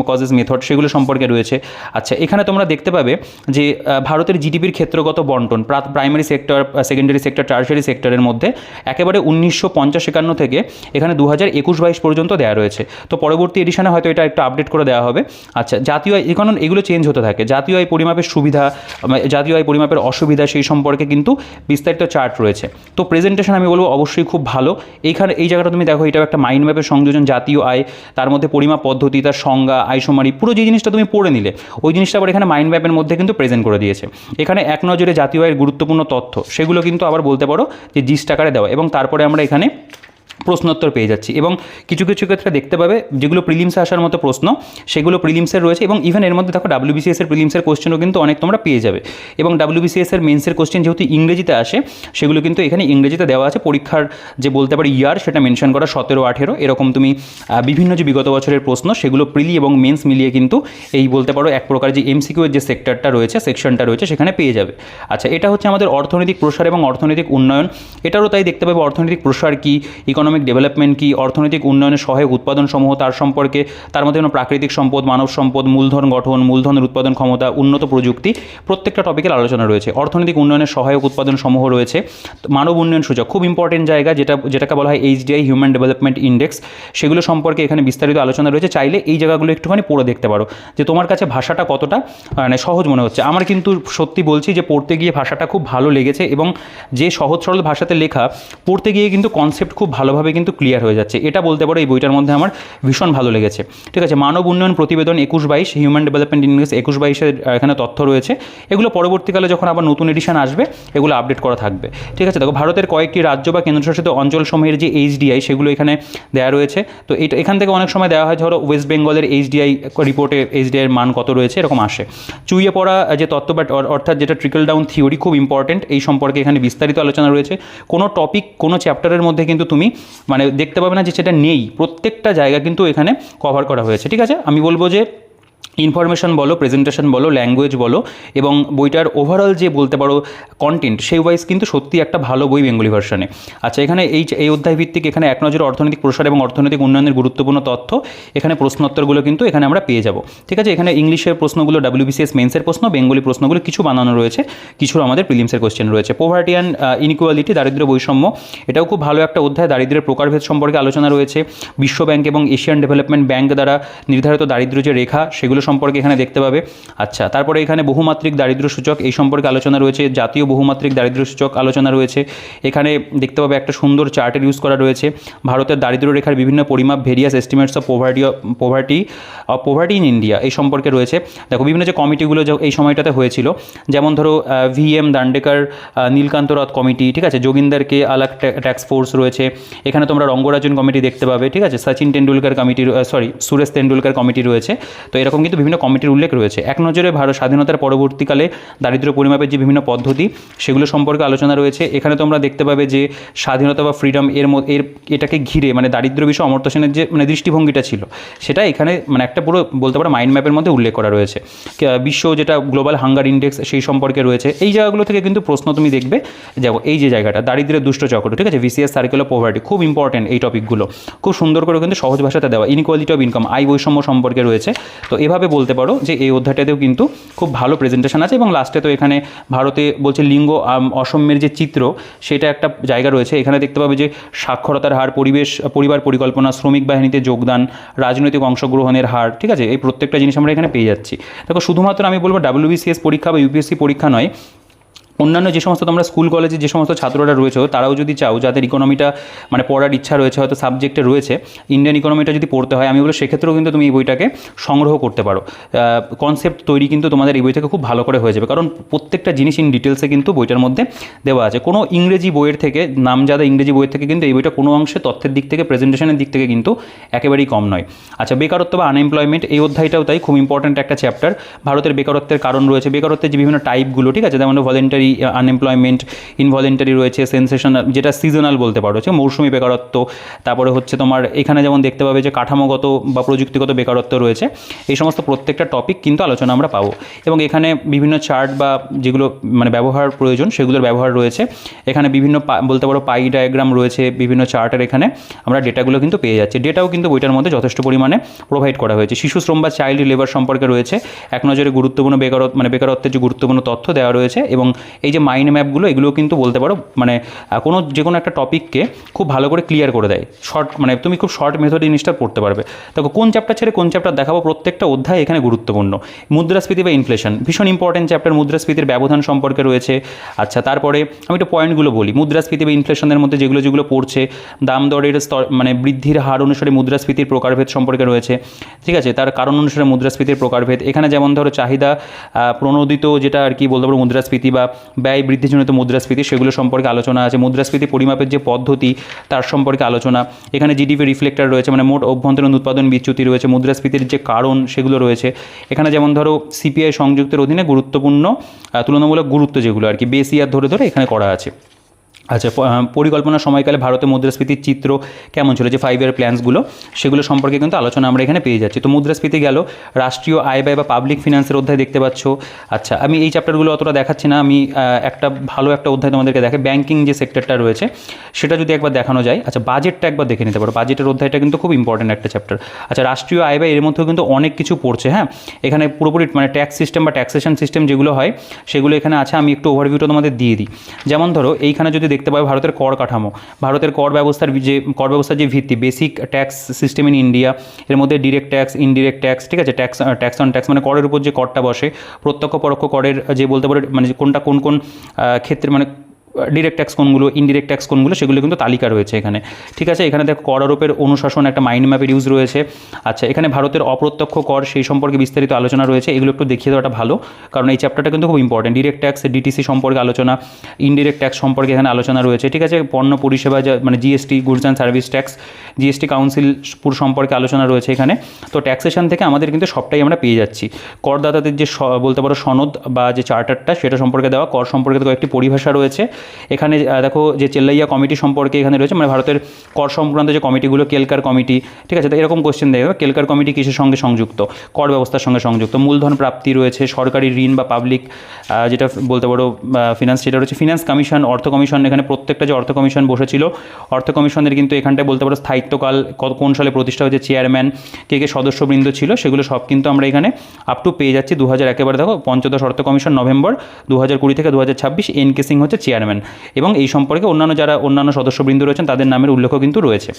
কজেস মেথড সেগুলো সম্পর্কে রয়েছে। আচ্ছা, এখানে তোমরা দেখতে পাবে যে ভারতের জিডিপির ক্ষেত্রগত বন্টন primary sector, secondary sector, tertiary সেক্টরের মধ্যে একেবারে 1950-51 থেকে এখানে 2021-22 পর্যন্ত দেওয়া রয়েছে। তো পরবর্তী এডিশনে হয়তো এটা একটু আপডেট করে দেওয়া হবে। আচ্ছা, জাতীয় আয়, কারণ এগুলো চেঞ্জ হতে থাকে, জাতীয় আয় পরিমাপের সুবিধা, জাতীয় আয় পরিমাপের অসুবিধা, সেই সম্পর্কে কিন্তু বিস্তারিত চার্ট রয়েছে। তো প্রেজেন্টেশন আমি বলবো অবশ্যই খুব ভালো। এইখানে এই জায়গাটা তুমি দেখো, এটাও একটা মাইন্ড ম্যাপের সংযোজন, জাতীয় আয়, তার মধ্যে পরিমাপ পদ্ধতি, তার সংজ্ঞা, আয়শুমারি, পুরো যে জিনিসটা তুমি পড়ে নিলে ওই জিনিসটা আবার এখানে মাইন্ড ম্যাপের মধ্যে কিন্তু প্রেজেন্ট করে দিয়েছে। এখানে এক নজরে জাতীয় আয়ের গুরুত্বপূর্ণ তথ্য সেগুলো কিন্তু আবার বলতে পারো যে জিস্ট আকারে দেওয়া, এবং তারপরে আমরা এখানে প্রশ্নোত্তর পেয়ে যাচ্ছি। এবং কিছু কিছু ক্ষেত্রে দেখতে পাবে যেগুলো প্রিলিমসে আসার মতো প্রশ্ন সেগুলো প্রিলিমসের রয়েছে, এবং ইভেন এর মধ্যে দেখো ডাব্লিউবিসিএস এর প্রিলিমসের কোশ্চেনও কিন্তু অনেক তোমরা পেয়ে যাবে। এবং ডাব্লিউবিসিএস এর মেন্সের কোশ্চেন যেহেতু ইংরেজিতে আসে সেগুলো কিন্তু এখানে ইংরেজিতে দেওয়া আছে। পরীক্ষার যে বলতে পারি ইয়ার সেটা মেনশন করা 17-18 এরকম। তুমি বিভিন্ন যে বিগত বছরের প্রশ্ন সেগুলো প্রিলি এবং মেন্স মিলিয়ে কিন্তু এই বলতে পারো এক প্রকার যে এমসিকিউ এর যে সেক্টরটা রয়েছে, সেকশনটা রয়েছে সেখানে পেয়ে যাবে। আচ্ছা, এটা হচ্ছে আমাদের অর্থনৈতিক প্রসার এবং অর্থনৈতিক উন্নয়ন। এটারও তাই দেখতে পাবে অর্থনৈতিক প্রসার কি, ইকোনমিক ডেভেলপমেন্ট কি, অর্থনৈতিক উন্নয়নের সহায়ক উৎপাদন সমূহ তার সম্পর্কে, তার মধ্যে প্রাকৃতিক সম্পদ, মানব সম্পদ, মূলধন গঠন, মূলধনের উৎপাদন ক্ষমতা, উন্নত প্রযুক্তি, প্রত্যেকটা টপিকের আলোচনা রয়েছে। অর্থনৈতিক উন্নয়নের সহায়ক উৎপাদন সমূহ রয়েছে। মানব উন্নয়ন সূচক খুব ইম্পর্টেন্ট জায়গা, যেটাকে বলা হয় HDI, হিউম্যান ডেভেলপমেন্ট ইন্ডেক্স, সেগুলো সম্পর্কে এখানে বিস্তারিত আলোচনা রয়েছে। চাইলে এই জায়গাগুলো একটুখানি পড়ে দেখতে পারো যে তোমার কাছে ভাষাটা কতটা মানে সহজ মনে হচ্ছে। আমার কিন্তু সত্যি বলছি যে পড়তে গিয়ে ভাষাটা খুব ভালো লেগেছে, এবং যে সহজ সরল ভাষাতে লেখা পড়তে গিয়ে কিন্তু কনসেপ্ট খুব ভালোভাবে কিন্তু ক্লিয়ার হয়ে যাচ্ছে। এটা বলতে পারো এই বইটার মধ্যে আমার ভীষণ ভালো লেগেছে, ঠিক আছে। মানব উন্নয়ন প্রতিবেদন 21-22, হিউম্যান ডেভেলপমেন্ট ইন্ডেক্স 21-22-এর এখানে তথ্য রয়েছে। এগুলো পরবর্তীকালে যখন আবার নতুন এডিশন আসবে এগুলো আপডেট করা থাকবে, ঠিক আছে। দেখো ভারতের কয়েকটি রাজ্য বা কেন্দ্রশাসিত অঞ্চল সমূহের যে HDI সেগুলো এখানে দেওয়া রয়েছে। তো এখান থেকে অনেক সময় দেওয়া হয়, ধরো ওয়েস্ট বেঙ্গলের HDI রিপোর্টে HDI এর মান কত রয়েছে এরকম আসে। চুইয়ে পড়া যে তত্ত্ব বা অর্থাৎ যেটা ট্রিকল ডাউন থিওরি খুব ইম্পর্টেন্ট, এই সম্পর্কে এখানে বিস্তারিত আলোচনা রয়েছে। কোনো টপিক কোনো চ্যাপ্টারের মধ্যে কিন্তু তুমি মানে দেখতে পাবে না যে সেটা নেই, প্রত্যেকটা জায়গা কিন্তু এখানে কভার করা হয়েছে, ঠিক আছে। আমি বলবো যে ইনফরমেশন বলো, প্রেজেন্টেশন বলো, ল্যাঙ্গুয়েজ বলো, এবং বইটার ওভারঅল যে বলতে পারো কন্টেন্ট সেই ওয়াইজ কিন্তু সত্যি একটা ভালো বই বেঙ্গলি ভার্সনে। আচ্ছা, এখানে এই অধ্যায় ভিত্তিক এখানে এক নজরে অর্থনৈতিক প্রসার এবং অর্থনৈতিক উন্নয়নের গুরুত্বপূর্ণ তথ্য, এখানে প্রশ্নোত্তরগুলো কিন্তু এখানে আমরা পেয়ে যাব, ঠিক আছে। এখানে ইংলিশের প্রশ্নগুলো WBCS মেন্সের প্রশ্ন, বেঙ্গলি প্রশ্নগুলো কিছু বানানো রয়েছে, কিছু আমাদের প্রিলিমসের কোশ্চেন রয়েছে। পোভার্টি অ্যান্ড ইনইকুয়ালিটি, দারিদ্র্য বৈষম্য, এটাও খুব ভালো একটা অধ্যায়। দারিদ্র্যের প্রকারভেদ সম্পর্কে আলোচনা রয়েছে। বিশ্ব ব্যাংক এবং এশিয়ান ডেভেলপমেন্ট ব্যাংক দ্বারা নির্ধারিত দারিদ্র্য যে রেখা সেগুলো সম্পর্কে এখানে দেখতে পাবে। আচ্ছা, তারপরে এখানে বহুমাত্রিক দারিদ্র্য সূচক এই সম্পর্কে আলোচনা রয়েছে। জাতীয় বহুমাত্রিক দারিদ্র্য সূচক আলোচনা রয়েছে। এখানে দেখতে পাবে একটা সুন্দর চার্টের ইউজ করা রয়েছে। ভারতের দারিদ্র্য রেখার বিভিন্ন পরিমাপ, various estimates of poverty in India, এই সম্পর্কে রয়েছে। দেখো বিভিন্ন যে কমিটিগুলো এই সময়টাতে হয়েছিল, যেমন ধরো VM দান্ডেকার নীলকান্ত রথ কমিটি, ঠিক আছে, যোগিন্দর কে আলাগ ট্যাক্স ফোর্স রয়েছে। এখানে তোমরা রঙ্গরাজন কমিটি দেখতে পাবে, ঠিক আছে, সচিন টেন্ডুলকার কমিটি, সুরেশ তেন্ডুলকার কমিটি রয়েছে। তো এরকম কিন্তু বিভিন্ন কমিটির উল্লেখ রয়েছে। এক নজরে ভারত স্বাধীনতার পরবর্তীকালে দারিদ্র্য পরিমাপের যে বিভিন্ন পদ্ধতি সেগুলো সম্পর্কে আলোচনা রয়েছে। এখানে তোমরা দেখতে পাবে যে স্বাধীনতা বা ফ্রিডম এটাকে ঘিরে মানে দারিদ্র্য বিষয়ে অমর্ত্য সেনের যে মানে দৃষ্টিভঙ্গিটা ছিল সেটা এখানে মানে একটা পুরো বলতে পারো মাইন্ড ম্যাপের মধ্যে উল্লেখ করা রয়েছে। বিশ্ব যেটা গ্লোবাল হাঙ্গার ইন্ডেক্স সেই সম্পর্কে রয়েছে। এই জায়গাগুলো থেকে কিন্তু প্রশ্ন তুমি দেখবে যাবো। এই যে জায়গাটা দারিদ্র্যের দুষ্ট চক্র, ঠিক আছে, ভিসিএস সার্কেল অফ পভার্টি, খুব ইম্পর্টেন্ট এই টপিকগুলো, খুব সুন্দর করে কিন্তু সহজ ভাষাতে দেওয়া। ইনইকুয়ালিটি অফ ইনকাম, আয় বৈষম্য সম্পর্কে রয়েছে। তো এভাবে বলতে পারো যে এই অধ্যায়টাতেও কিন্তু খুব ভালো প্রেজেন্টেশন আছে। এবং লাস্টে তো এখানে ভারতে বলছে লিঙ্গ অসাম্যের যে চিত্র সেটা একটা জায়গা রয়েছে। এখানে দেখতে পাবে যে সাক্ষরতার হার, পরিবার পরিকল্পনা, শ্রমিক বাহিনীতে যোগদান, রাজনৈতিক অংশগ্রহণের হার, ঠিক আছে, এই প্রত্যেকটা জিনিস আমরা এখানে পেয়ে যাচ্ছি। দেখো শুধুমাত্র আমি বলবো WBCS পরীক্ষা বা UPSC পরীক্ষা নয়, অন্যান্য যে সমস্ত তোমরা স্কুল কলেজে যে সমস্ত ছাত্ররা রয়েছে তারাও যদি চাও, যাদের ইকোনমিটা মানে পড়ার ইচ্ছা রয়েছে, হয়তো সাবজেক্টে রয়েছে ইন্ডিয়ান ইকোনমিটা যদি পড়তে হয়, আমি বলবো সেক্ষেত্রেও কিন্তু তুমি এই বইটাকে সংগ্রহ করতে পারো। কনসেপ্ট তৈরি কিন্তু তোমাদের এই বই থেকে খুব ভালো করে হয়ে যাবে, কারণ প্রত্যেকটা জিনিস ইন ডিটেলসে কিন্তু বইটার মধ্যে দেওয়া আছে। কোনো ইংরেজি বইয়ের থেকে, নামজাদা ইংরেজি বইয়ের থেকে কিন্তু এই বইটা কোনো অংশে তথ্যের দিক থেকে, প্রেজেন্টেশনের দিক থেকে কিন্তু একেবারেই কম নয়। আচ্ছা, বেকারত্ব বা আনএমপ্লয়মেন্ট, এই অধ্যায়টাও তাই খুব ইম্পর্ট্যান্ট একটা চ্যাপ্টার। ভারতের বেকারত্বের কারণ রয়েছে, বেকারত্বের যে বিভিন্ন টাইপগুলো, ঠিক আছে, যেমন ভলেন্টারি আনএমপ্লয়মেন্ট, ইনভলেন্টারি রয়েছে, সেন্সেশনাল যেটা সিজনাল বলতে পারো, হচ্ছে মৌসুমি বেকারত্ব। তারপরে হচ্ছে তোমার এখানে যেমন দেখতে পাবে যে কাঠামোগত বা প্রযুক্তিগত বেকারত্ব রয়েছে। এই সমস্ত প্রত্যেকটা টপিক কিন্তু আলোচনা আমরা পাবো। এবং এখানে বিভিন্ন চার্ট বা যেগুলো মানে ব্যবহার প্রয়োজন সেগুলোর ব্যবহার রয়েছে। এখানে বিভিন্ন বলতে পারো পাই ডায়াগ্রাম রয়েছে, বিভিন্ন চার্টের এখানে আমরা ডেটাগুলো কিন্তু পেয়ে যাচ্ছি। ডেটাও কিন্তু বইটার মধ্যে যথেষ্ট পরিমাণে প্রোভাইড করা হয়েছে। শিশু শ্রম বা চাইল্ড লেবার সম্পর্কে রয়েছে। এক নজরে গুরুত্বপূর্ণ বেকারত্বের যে গুরুত্বপূর্ণ তথ্য দেওয়া রয়েছে। এবং এই যে মাইন্ড ম্যাপগুলো, এগুলো কিন্তু বলতে পারো মানে যে কোনো একটা টপিককে খুব ভালো করে ক্লিয়ার করে দেয়। মানে তুমি খুব শর্ট মেথডে জিনিসটা পড়তে পারবে। দেখো কোন চ্যাপ্টার ছেড়ে কোন চ্যাপ্টার দেখাবো, প্রত্যেকটা অধ্যায় এখানে গুরুত্বপূর্ণ। মুদ্রাস্ফীতি বা ইনফ্লেশন ভীষণ ইম্পর্টেন্ট চ্যাপ্টার, মুদ্রাস্ফীতির ব্যবধান সম্পর্কে রয়েছে। আচ্ছা, তারপরে আমি একটু পয়েন্টগুলো বলি। মুদ্রাস্ফীতি বা ইনফ্লেশনের মধ্যে যেগুলো পড়ছে, দাম দরের স্তর মানে বৃদ্ধির হার অনুসারে মুদ্রাস্ফীতির প্রকারভেদ সম্পর্কে রয়েছে, ঠিক আছে, তার কারণ অনুসারে মুদ্রাস্ফীতির প্রকারভেদ। এখানে যেমন ধরো চাহিদা প্রণোদিত যেটা আর কি বলতে পারো মুদ্রাস্ফীতি বা ব্যয় বৃদ্ধিজনিত মুদ্রাস্ফীতি, সেগুলো সম্পর্কে আলোচনা আছে। মুদ্রাস্ফীতি পরিমাপের যে পদ্ধতি তার সম্পর্কে আলোচনা। এখানে জিডিপি রিফ্লেক্টর রয়েছে, মানে মোট অভ্যন্তরীণ উৎপাদন বিচ্যুতি রয়েছে। মুদ্রাস্ফীতির যে কারণ সেগুলো রয়েছে এখানে, যেমন ধরো সিপিআই সংযুক্তের অধীনে গুরুত্বপূর্ণ তুলনামূলক গুরুত্ব যেগুলো আর কি বেস ইয়ার ধরে এখানে করা আছে। আচ্ছা, পরিকল্পনা সময়কালে ভারতের মুদ্রাস্ফীতির চিত্র কেমন ছিল, যে 5 ইয়ার প্ল্যান্সগুলো, সেগুলো সম্পর্কে কিন্তু আলোচনা আমরা এখানে পেয়ে যাচ্ছি। তো মুদ্রাস্ফীতি গেল। রাষ্ট্রীয় আয় ব্যয় বা পাবলিক ফিনান্সের অধ্যায় দেখতে পাচ্ছ। আচ্ছা, আমি এই চ্যাপ্টারগুলো অতটা দেখাচ্ছি না, আমি একটা ভালো একটা অধ্যায় তোমাদেরকে দেখে ব্যাঙ্কিং যে সেক্টরটা রয়েছে সেটা যদি একবার দেখানো যায়। আচ্ছা, বাজেটটা একবার দেখে নিতে পারো, বাজেটের অধ্যায়টা কিন্তু খুব ইম্পর্টেন্ট একটা চ্যাপ্টার। আচ্ছা, রাষ্ট্রীয় আয় ব্যয়, এর মধ্যেও কিন্তু অনেক কিছু পড়ছে। হ্যাঁ, এখানে পুরোপুরি মানে ট্যাক্স সিস্টেম বা ট্যাক্সেশন সিস্টেম যেগুলো হয় সেগুলো এখানে আছে। আমি একটু ওভারভিউটা তোমাদের দিয়ে দিই। যেমন ধরো এইখানে যদি দেখতে পাবে ভারতের কর কাঠামো, ভারতের কর ব্যবস্থার যে ভিত্তি, basic tax system in India, এর মধ্যে ডিরেক্ট ট্যাক্স, ইনডিরেক্ট ট্যাক্স, ঠিক আছে, ট্যাক্স অন ট্যাক্স মানে করের উপর যে করটা বসে, প্রত্যক্ষ পরোক্ষ করের যে বলতে পারে মানে কোনটা কোন ক্ষেত্রে মানে ডিরেক্ট ট্যাক্স কোনগুলো, ইনডিরেক্ট ট্যাক্স কোনগুলো, সেগুলো কিন্তু তালিকা রয়েছে এখানে, ঠিক আছে। এখানে দেখো কর আরোপের অনুশাসন একটা মাইন্ড ম্যাপের ইউজ রয়েছে। আচ্ছা, এখানে ভারতের অপ্রত্যক্ষ কর সেই সম্পর্কে বিস্তারিত আলোচনা রয়েছে। এগুলো একটু দেখিয়ে দেওয়াটা ভালো, কারণ এই চ্যাপ্টারটা কিন্তু খুব ইম্পর্টেন্ট। ডিরেক্ট ট্যাক্স, ডিটিসি সম্পর্কে আলোচনা, ইনডিরেক্ট ট্যাক্স সম্পর্কে এখানে আলোচনা রয়েছে, ঠিক আছে। পণ্য পরিষেবা মানে GST, goods and service tax, GST council পুর সম্পর্কে আলোচনা রয়েছে এখানে। তো ট্যাক্সেশন থেকে আমাদের কিন্তু সবটাই আমরা পেয়ে যাচ্ছি। করদাতাদের যে বলতে পারো সনদ বা যে চার্টারটা সেটা সম্পর্কে দেওয়া, কর সম্পর্কে কয়েকটি পরিভাষা রয়েছে এখানে। দেখো যে চেল্লাইয়া কমিটি সম্পর্কে এখানে রয়েছে, মানে ভারতের কর সংক্রান্ত যে কমিটিগুলো, কেলকার কমিটি, ঠিক আছে। তো এরকম কোশ্চেন দেবে, কেলকার কমিটি কিসের সঙ্গে সংযুক্ত, কর ব্যবস্থার সঙ্গে সংযুক্ত। মূলধন প্রাপ্তি রয়েছে, সরকারি ঋণ বা পাবলিক যেটা বলতে পারো ফিনান্স, সেটা রয়েছে। ফিনান্স কমিশন, অর্থ কমিশন, এখানে প্রত্যেকটা যে অর্থ কমিশন বসেছিল, অর্থ কমিশনের কিন্তু এখানটায় বলতে পারো স্থায়িত্বকাল, কোন সালে প্রতিষ্ঠা হয়েছে, চেয়ারম্যান, কে সদস্যবৃন্দ ছিল, সেগুলো সব কিন্তু আমরা এখানে আপ টু পেয়ে যাচ্ছি। 2000 একেবারে দেখো পঞ্চদশ অর্থ কমিশন নভেম্বর 2020 থেকে 2026, এনকে সিং হচ্ছে চেয়ারম্যান। এবং এই সম্পর্কে অন্যান্য সদস্যবৃন্দ রয়েছেন তাদের নামের উল্লেখও কিন্তু রয়েছে।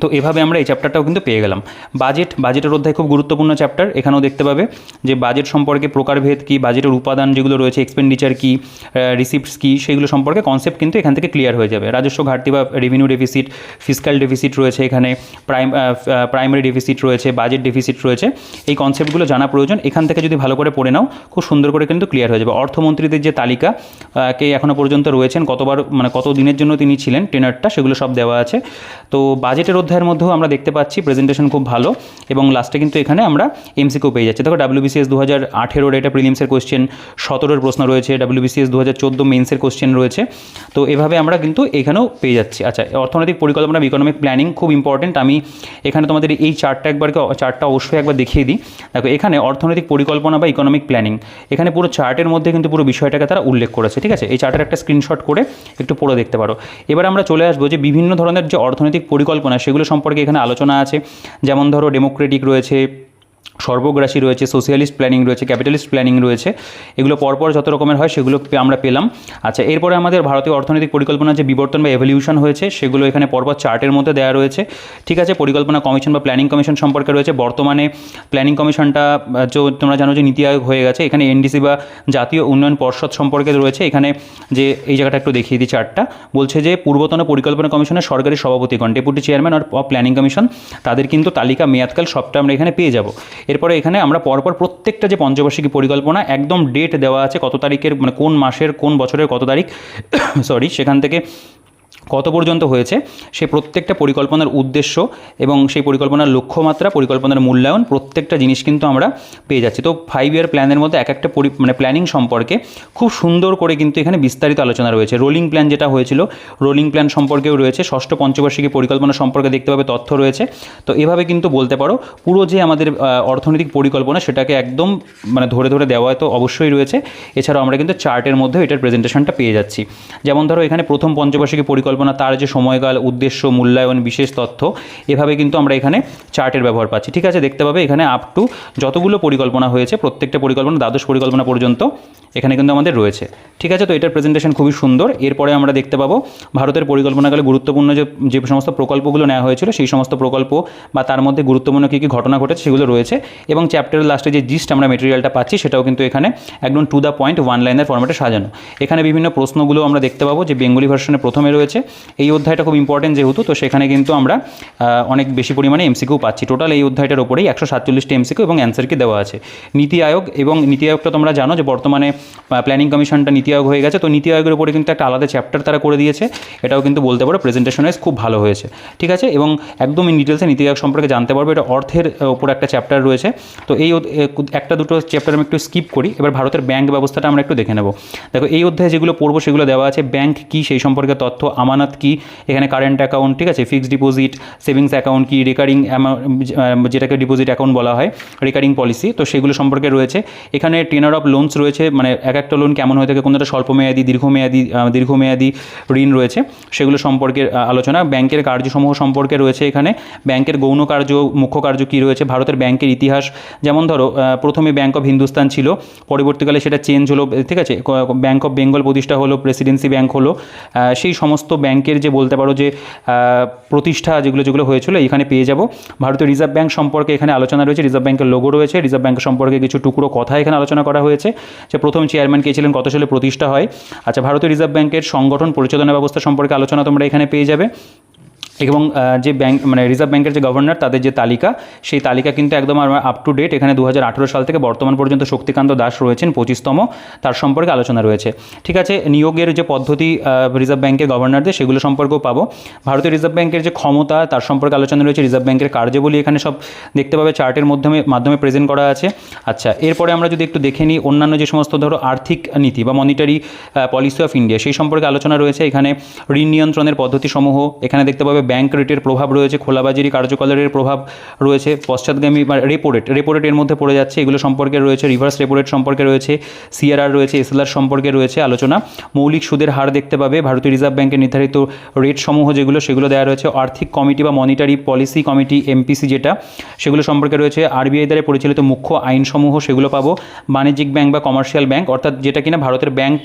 তো এভাবে আমরা এই চ্যাপ্টারটাও কিন্তু পেয়ে গেলাম। বাজেটের অধ্যায় খুব গুরুত্বপূর্ণ চ্যাপ্টার। এখানেও দেখতে পাবে যে বাজেট সম্পর্কে প্রকারভেদ কী, বাজেটের উপাদান যেগুলো রয়েছে, এক্সপেন্ডিচার কী, রিসিপ্টস কী, সেগুলো সম্পর্কে কনসেপ্ট কিন্তু এখান থেকে ক্লিয়ার হয়ে যাবে। রাজস্ব ঘাটতি বা রেভিনিউ ডেফিসিট, ফিসক্যাল ডেফিসিট রয়েছে এখানে, প্রাইমারি ডেফিসিট রয়েছে, বাজেট ডেফিসিট রয়েছে। এই কনসেপ্টগুলো জানা প্রয়োজন। এখান থেকে যদি ভালো করে পড়ে নাও খুব সুন্দর করে কিন্তু ক্লিয়ার হয়ে যাবে। অর্থমন্ত্রীদের যে তালিকা কে এখনও পর্যন্ত রয়েছেন, কত দিনের জন্য তিনি ছিলেন, টেনারটা, সেগুলো সব দেওয়া আছে। তো বাজেটের অধ্যায়ের মধ্যেও আমরা দেখতে পাচ্ছি প্রেজেন্টেশন খুব ভালো, এবং লাস্টে কিন্তু এখানে আমরা এমসিকিউ পেয়ে যাচ্ছি। দেখো WBCS 2018 এটা প্রিলিমসের কোশ্চেন, 17 প্রশ্ন রয়েছে, WBCS 2014 মেন্সের কোশ্চেন রয়েছে। তো এভাবে আমরা কিন্তু এখানেও পেয়ে যাচ্ছি। আচ্ছা, অর্থনৈতিক পরিকল্পনা, ইকোনমিক প্ল্যানিং খুব ইম্পর্টেন্ট। আমি এখানে তোমাদের এই চার্টটা অবশ্যই একবার দেখিয়ে দিই। দেখো এখানে অর্থনৈতিক পরিকল্পনা বা ইকোনমিক প্ল্যানিং, এখানে পুরো চার্টের মধ্যে কিন্তু পুরো বিষয়টাকে তারা উল্লেখ করেছে। ঠিক আছে, এই চার্টের একটা স্ক্রিনশট করে একটু পড়ে দেখতে পারো। এবার আমরা চলে আসবো যে বিভিন্ন ধরনের যে অর্থনৈতিক পরিকল্পনা সেগুলো সম্পর্কে এখানে আলোচনা আছে। যেমন ধরো ডেমোক্রেটিক রয়েছে, সর্বগ্রাসী রয়েছে, সোশিয়ালিস্ট প্ল্যানিং রয়েছে, ক্যাপিটালিস্ট প্ল্যানিং রয়েছে। এগুলো পরপর যত রকমের হয় সেগুলো আমরা পেলাম। আচ্ছা, এরপরে আমাদের ভারতীয় অর্থনৈতিক পরিকল্পনার যে বিবর্তন বা এভলিউশন হয়েছে সেগুলো এখানে পরপর চার্টের মধ্যে দেওয়া রয়েছে। ঠিক আছে, পরিকল্পনা কমিশন বা প্ল্যানিং কমিশন সম্পর্কে রয়েছে। বর্তমানে প্ল্যানিং কমিশনটা তোমরা জানো যে নীতি আয়োগ হয়ে গেছে। এখানে এনডিসি বা জাতীয় উন্নয়ন পর্ষদ সম্পর্কে রয়েছে। এখানে যে এই জায়গাটা একটু দেখিয়ে দিই, চার্টটা বলছে যে পূর্বতন পরিকল্পনা কমিশনের সরকারি সভাপতিগণ, deputy chairman of planning commission, তাদের কিন্তু তালিকা, মেয়াদকাল সবটা আমরা এখানে পেয়ে যাব। এরপরে এখানে আমরা পরপর প্রত্যেকটা যে পঞ্চবার্ষিকী পরিকল্পনা একদম ডেট দেওয়া আছে, কত তারিখের, মানে কোন মাসের কোন বছরের কত তারিখ সেখান থেকে কত পর্যন্ত হয়েছে, সেই প্রত্যেকটা পরিকল্পনার উদ্দেশ্য এবং সেই পরিকল্পনার লক্ষ্যমাত্রা, পরিকল্পনার মূল্যায়ন, প্রত্যেকটা জিনিস কিন্তু আমরা পেয়ে যাচ্ছি। তো 5 ইয়ার প্ল্যানের মধ্যে এক একটা প্ল্যানিং সম্পর্কে খুব সুন্দর করে কিন্তু এখানে বিস্তারিত আলোচনা রয়েছে। রোলিং প্ল্যান যেটা হয়েছিল, রোলিং প্ল্যান সম্পর্কেও রয়েছে। ষষ্ঠ পঞ্চবার্ষিকী পরিকল্পনা সম্পর্কে দেখতে পাবে তথ্য রয়েছে। তো এভাবে কিন্তু বলতে পারো পুরো যে আমাদের অর্থনৈতিক পরিকল্পনা সেটাকে একদম ধরে ধরে দেওয়া তো অবশ্যই রয়েছে। এছাড়াও আমরা কিন্তু চার্টের মধ্যেও এটার প্রেজেন্টেশনটা পেয়ে যাচ্ছি। যেমন ধরো এখানে প্রথম পঞ্চবার্ষিকী পরিকল্পনা, তার যে সময়কাল, উদ্দেশ্য, মূল্যায়ন, বিশেষ তথ্য, এভাবে কিন্তু আমরা এখানে চার্টের ব্যবহার পাচ্ছি। ঠিক আছে, দেখতে পাবে এখানে আপ টু যতগুলো পরিকল্পনা হয়েছে প্রত্যেকটা পরিকল্পনা, দ্বাদশ পরিকল্পনা পর্যন্ত এখানে কিন্তু আমাদের রয়েছে। ঠিক আছে, তো এটার প্রেজেন্টেশন খুবই সুন্দর। এরপরে আমরা দেখতে পাবো ভারতের পরিকল্পনাকালে গুরুত্বপূর্ণ যে সমস্ত প্রকল্পগুলো নেওয়া হয়েছিল সেই সমস্ত প্রকল্প বা তার মধ্যে গুরুত্বপূর্ণ কী কী ঘটনা ঘটেছে সেগুলো রয়েছে। এবং চ্যাপ্টারের লাস্টে যে জিস্ট আমরা মেটেরিয়ালটা পাচ্ছি সেটাও কিন্তু এখানে একদম টু দ্য পয়েন্ট, ওয়ান লাইনের ফরম্যাটে সাজানো। এখানে বিভিন্ন প্রশ্নগুলো আমরা দেখতে পাবো যে বেঙ্গলি ভার্সনে প্রথমে রয়েছে। এই অধ্যায়টা খুব ইম্পর্টেন্ট যেহেতু, তো সেখানে কিন্তু আমরা অনেক বেশি পরিমাণে এমসিকিউ পাচ্ছি। টোটাল এই অধ্যায়টার ওপরেই 147টা এমসিকিউ এবং অ্যান্সার কি দেওয়া আছে। নীতি আয়োগ, এবং নীতি আয়োগটা তোমরা জানো যে বর্তমানে প্ল্যানিং কমিশনটা নীতি আয়োগ হয়ে গেছে। তো নীতি আয়োগের উপরে কিন্তু একটা আলাদা চ্যাপ্টার তারা করে দিয়েছে। এটাও কিন্তু বলতে পারো প্রেজেন্টেশন ওয়াইজ খুব ভালো হয়েছে। ঠিক আছে, এবং একদম ইন ডিটেলসে নীতি আয়োগ সম্পর্কে জানতে পারবে। এটা অর্থের ওপর একটা চ্যাপ্টার রয়েছে। তো এই একটা দুটো চ্যাপ্টার আমি একটু স্কিপ করি। এবার ভারতের ব্যাংক ব্যবস্থাটা আমরা একটু দেখে নেব। দেখো এই অধ্যায়ে যেগুলো পড়বো সেগুলো দেওয়া আছে। ব্যাংক কী সেই সম্পর্কে তথ্য, আমানত কী, এখানে কারেন্ট অ্যাকাউন্ট, ঠিক আছে, ফিক্সড ডিপোজিট, সেভিংস অ্যাকাউন্ট কি, রেকারিং যেটাকে ডিপোজিট অ্যাকাউন্ট বলা হয়, রেকারিং পলিসি, তো সেগুলো সম্পর্কে রয়েছে। এখানে টেনার অফ লোনস রয়েছে, মানে এক একটা লোন কেমন হয়ে থাকে, কোনটা স্বল্পমেয়াদী, দীর্ঘমেয়াদী ঋণ রয়েছে, সেগুলো সম্পর্কে আলোচনা। ব্যাংকের কার্যসমূহ সম্পর্কে রয়েছে এখানে। ব্যাংকের গৌণ কার্য, মুখ্য কার্য কী রয়েছে, ভারতের ব্যাংকের ইতিহাস। যেমন ধরো প্রথমে ব্যাংক অফ হিন্দুস্তান ছিল, পরবর্তীকালে সেটা চেঞ্জ হলো, ঠিক আছে, ব্যাংক অফ বেঙ্গল প্রতিষ্ঠা হলো, প্রেসিডেন্সি ব্যাংক হলো। সেই সমস্ত ব্যাংকের যে বলতে পারো যে প্রতিষ্ঠা যেগুলো হয়েছিল এখানে পেয়ে যাব। ভারতীয় রিজার্ভ ব্যাংক সম্পর্কে এখানে আলোচনা রয়েছে। রিজার্ভ ব্যাংকের লোগো রয়েছে। রিজার্ভ ব্যাংক সম্পর্কে কিছু টুকরো কথা এখানে আলোচনা করা হয়েছে, যে প্রথম চেয়ারম্যান কে ছিলেন, কত সালে প্রতিষ্ঠা হয়। আচ্ছা, ভারতীয় রিজার্ভ ব্যাংকের সংগঠন, পরিচালনা ব্যবস্থা সম্পর্কে আলোচনা তোমরা এখানে পেয়ে যাবে। এবং যে ব্যাংক রিজার্ভ ব্যাংকের যে গভর্নর, তাদের যে তালিকা, সেই তালিকা কিন্তু একদম আপ টু ডেট। এখানে 2018 সাল থেকে বর্তমান পর্যন্ত শক্তিকান্ত দাস রয়েছেন 25তম, তার সম্পর্কে আলোচনা রয়েছে। ঠিক আছে, নিয়োগের যে পদ্ধতি রিজার্ভ ব্যাংকের গভর্নরদের, সেগুলো সম্পর্কেও পাবো। ভারতীয় রিজার্ভ ব্যাংকের যে ক্ষমতা, তার সম্পর্কে আলোচনা রয়েছে। রিজার্ভ ব্যাংকের কার্যাবলী এখানে সব দেখতে পাবে, চার্টের মাধ্যমে প্রেজেন্ট করা আছে। আচ্ছা, এরপরে আমরা যদি একটু দেখে নিই অন্যান্য যে সমস্ত ধরো আর্থিক নীতি বা মনিটারি পলিসি অফ ইন্ডিয়া, সেই সম্পর্কে আলোচনা রয়েছে। এখানে ঋণ নিয়ন্ত্রণের পদ্ধতিসমূহ এখানে দেখতে পাবে। ব্যাংক রেটের প্রভাব রয়েছে, খোলাবাজারি কার্যকলাপের প্রভাব রয়েছে, পশ্চাৎগামী রেপো রেট এর মধ্যে পড়ে যাচ্ছে, এগুলো সম্পর্কে রয়েছে। রিভার্স রেপো রেট সম্পর্কে রয়েছে, সিআরআর রয়েছে, এসএলআর সম্পর্কে রয়েছে আলোচনা। মৌলিক সুদের হার দেখতে পাবে। ভারতীয় রিজার্ভ ব্যাংকের নির্ধারিত রেট সমূহ সেগুলো দেওয়া রয়েছে। আর্থিক কমিটি বা মনিটারি পলিসি কমিটি, এমপিসি যেটা, সেগুলো সম্পর্কে রয়েছে। আরবিআই দ্বারা পরিচালিত মুখ্য আইনসমূহ সেগুলো পাবো। বাণিজ্যিক ব্যাংক বা কমার্শিয়াল ব্যাংক, অর্থাৎ যেটা কিনা ভারতের ব্যাংক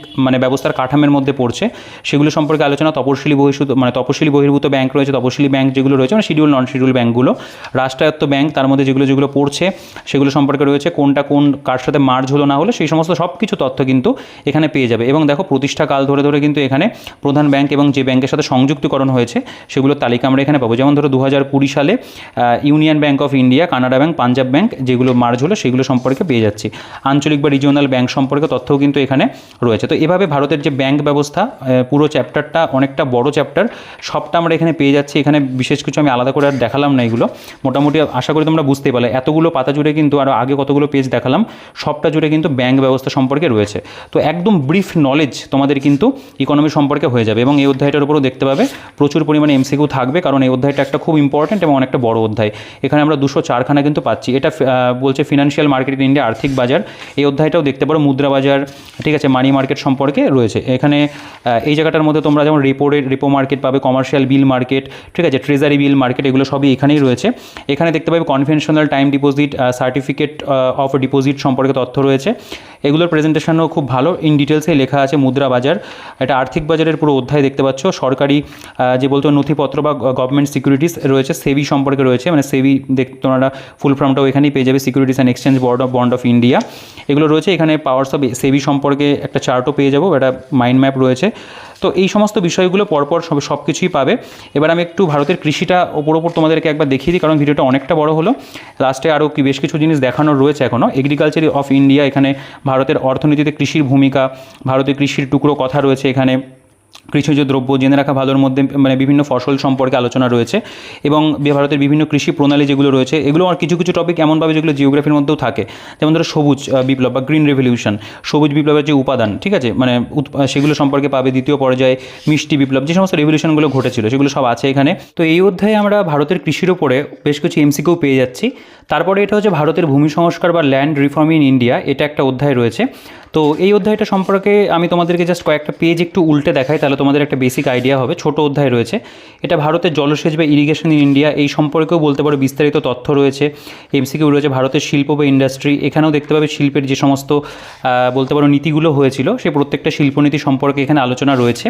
ব্যবস্থার কাঠামের মধ্যে পড়ছে, সেগুলো সম্পর্কে আলোচনা। তপশিলি বহির্ভূত ব্যাংক রয়েছে, তপশিলি ব্যাংক যেগুলো রয়েছে, শিডিউল নন শিডিউল ব্যাংকগুলো। রাষ্ট্রায়ত্ত ব্যাংক, তার মধ্যে যেগুলো পড়ছে সেগুলো সম্পর্কে রয়েছে। কোনটা কার সাথে মার্জ হলো না হলো সেই সমস্ত সব কিছু তথ্য কিন্তু এখানে পেয়ে যাবে। এবং দেখো প্রতিষ্ঠাকাল ধরে কিন্তু এখানে প্রধান ব্যাংক এবং যে ব্যাংকের সাথে সংযুক্তিকরণ হয়েছে সেগুলোর তালিকা আমরা এখানে পাবো। যেমন ধরো 2020 সালে union bank of India, Canada bank, Punjab bank যেগুলো মার্জ হলো সেগুলো সম্পর্কে পেয়ে যাচ্ছি। আঞ্চলিক বা রিজিওনাল ব্যাংক সম্পর্কে তথ্যও কিন্তু এখানে রয়েছে। তো এভাবে ভারতের যে ব্যাংক ব্যবস্থা, পুরো চ্যাপ্টারটা অনেকটা বড় চ্যাপ্টার, সবটা আমরা এখানে পেয়ে যাচ্ছি। যাচ্ছি। এখানে বিশেষ কিছু আমি আলাদা করে আর দেখালাম না, এগুলো মোটামুটি আশা করি তোমরা বুঝতেই পারলে। এতগুলো পাতা জুড়ে কিন্তু আরও আগে কতগুলো পেজ দেখালাম, সবটা জুড়ে কিন্তু ব্যাংক ব্যবস্থা সম্পর্কে রয়েছে। তো একদম ব্রিফ নলেজ তোমাদের কিন্তু ইকোনমি সম্পর্কে হয়ে যাবে। এবং এই অধ্যায়টার উপরও দেখতে পাবে প্রচুর পরিমাণে এমসিকিউ থাকবে, কারণ এই অধ্যায়টা একটা খুব ইম্পর্টেন্ট এবং অনেকটা বড় অধ্যায়। এখানে আমরা 204খানা কিন্তু পাচ্ছি। এটা বলছে ফিনান্সিয়াল মার্কেট ইন ইন্ডিয়া, আর্থিক বাজার। এই অধ্যায়টাও দেখতে পারো মুদ্রা বাজার, ঠিক আছে, মানি মার্কেট সম্পর্কে রয়েছে। এখানে এই জায়গাটার মধ্যে তোমরা যেমন রেপো মার্কেট পাবে, কমার্শিয়াল বিল মার্কেট, ঠিক আছে, ট্রেজারি বিল মার্কেট, এগুলো সবই এখানেই রয়েছে। এখানে দেখতে পাবে conventional time deposit, certificate of deposit সম্পর্কে তথ্য রয়েছে। এগুলোর প্রেজেন্টেশনও খুব ভালো, ইন ডিটেলসে লেখা আছে। মুদ্রা বাজার, এটা আর্থিক বাজারের পুরো অধ্যায় দেখতে পাচ্ছ। সরকারি যে বলতো নথিপত্র বা গভর্নমেন্ট সিকিউরিটিস রয়েছে, সেবি সম্পর্কে রয়েছে, মানে সেবি তোমরা ফুল ফর্মটাও এখানেই পেয়ে যাবে, securities and exchange bond of India, এগুলো রয়েছে। এখানে পাওয়ার্স অফ সেবি সম্পর্কে একটা চার্টও পেয়ে যাবো, একটা মাইন্ড ম্যাপ রয়েছে। তো এই সমস্ত বিষয়গুলো পরপর সব কিছুই পাবে। এবার আমি একটু ভারতের কৃষিটা ওপর তোমাদেরকে একবার দেখিয়ে দিই, কারণ ভিডিওটা অনেকটা বড় হলো। লাস্টে আরও বেশ কিছু জিনিস দেখানোর রয়েছে এখনও। এগ্রিকালচার অফ ইন্ডিয়া, এখানে ভারতের অর্থনীতিতে কৃষির ভূমিকা, ভারতের কৃষির টুকরো কথা রয়েছে এখানে। কৃষিজ দ্রব্য জেনে রাখা ভালোর মধ্যে মানে বিভিন্ন ফসল সম্পর্কে আলোচনা রয়েছে, এবং ভারতের বিভিন্ন কৃষি প্রণালী যেগুলো রয়েছে, এগুলো আর কিছু কিছু টপিক এমনভাবে যেগুলো জিওগ্রাফির মধ্যেও থাকে। যেমন ধরো সবুজ বিপ্লব বা গ্রিন রেভলিউশন, সবুজ বিপ্লবের যে উপাদান, ঠিক আছে, মানে সেগুলো সম্পর্কে পাবে। দ্বিতীয় পর্যায়ে মিষ্টি বিপ্লব, যে সমস্ত রেভলিউশনগুলো ঘটেছিল সেগুলো সব আছে এখানে। তো এই অধ্যায়ে আমরা ভারতের কৃষির উপরে বেশ কিছু এমসিকিউ পেয়ে যাচ্ছি। তারপরে এটা হচ্ছে ভারতের ভূমি সংস্কার বা ল্যান্ড রিফর্ম ইন ইন্ডিয়া, এটা একটা অধ্যায় রয়েছে। তো এই অধ্যায়টা সম্পর্কে আমি তোমাদেরকে জাস্ট কয়েকটা পেজ একটু উল্টে দেখাই, তাহলে তোমাদের একটা বেসিক আইডিয়া হবে। ছোট অধ্যায় রয়েছে এটা, ভারতের জলসেচ বা ইরিগেশন ইন ইন্ডিয়া, এই সম্পর্কেও বলতে পারো বিস্তারিত তথ্য রয়েছে। এমসিকিউ রয়েছে ভারতের শিল্প বা ইন্ডাস্ট্রি, এখানেও দেখতে পাবে শিল্পের যে সমস্ত বলতে পারো নীতিগুলো হয়েছিল, সেই প্রত্যেকটা শিল্পনীতি সম্পর্কে এখানে আলোচনা রয়েছে।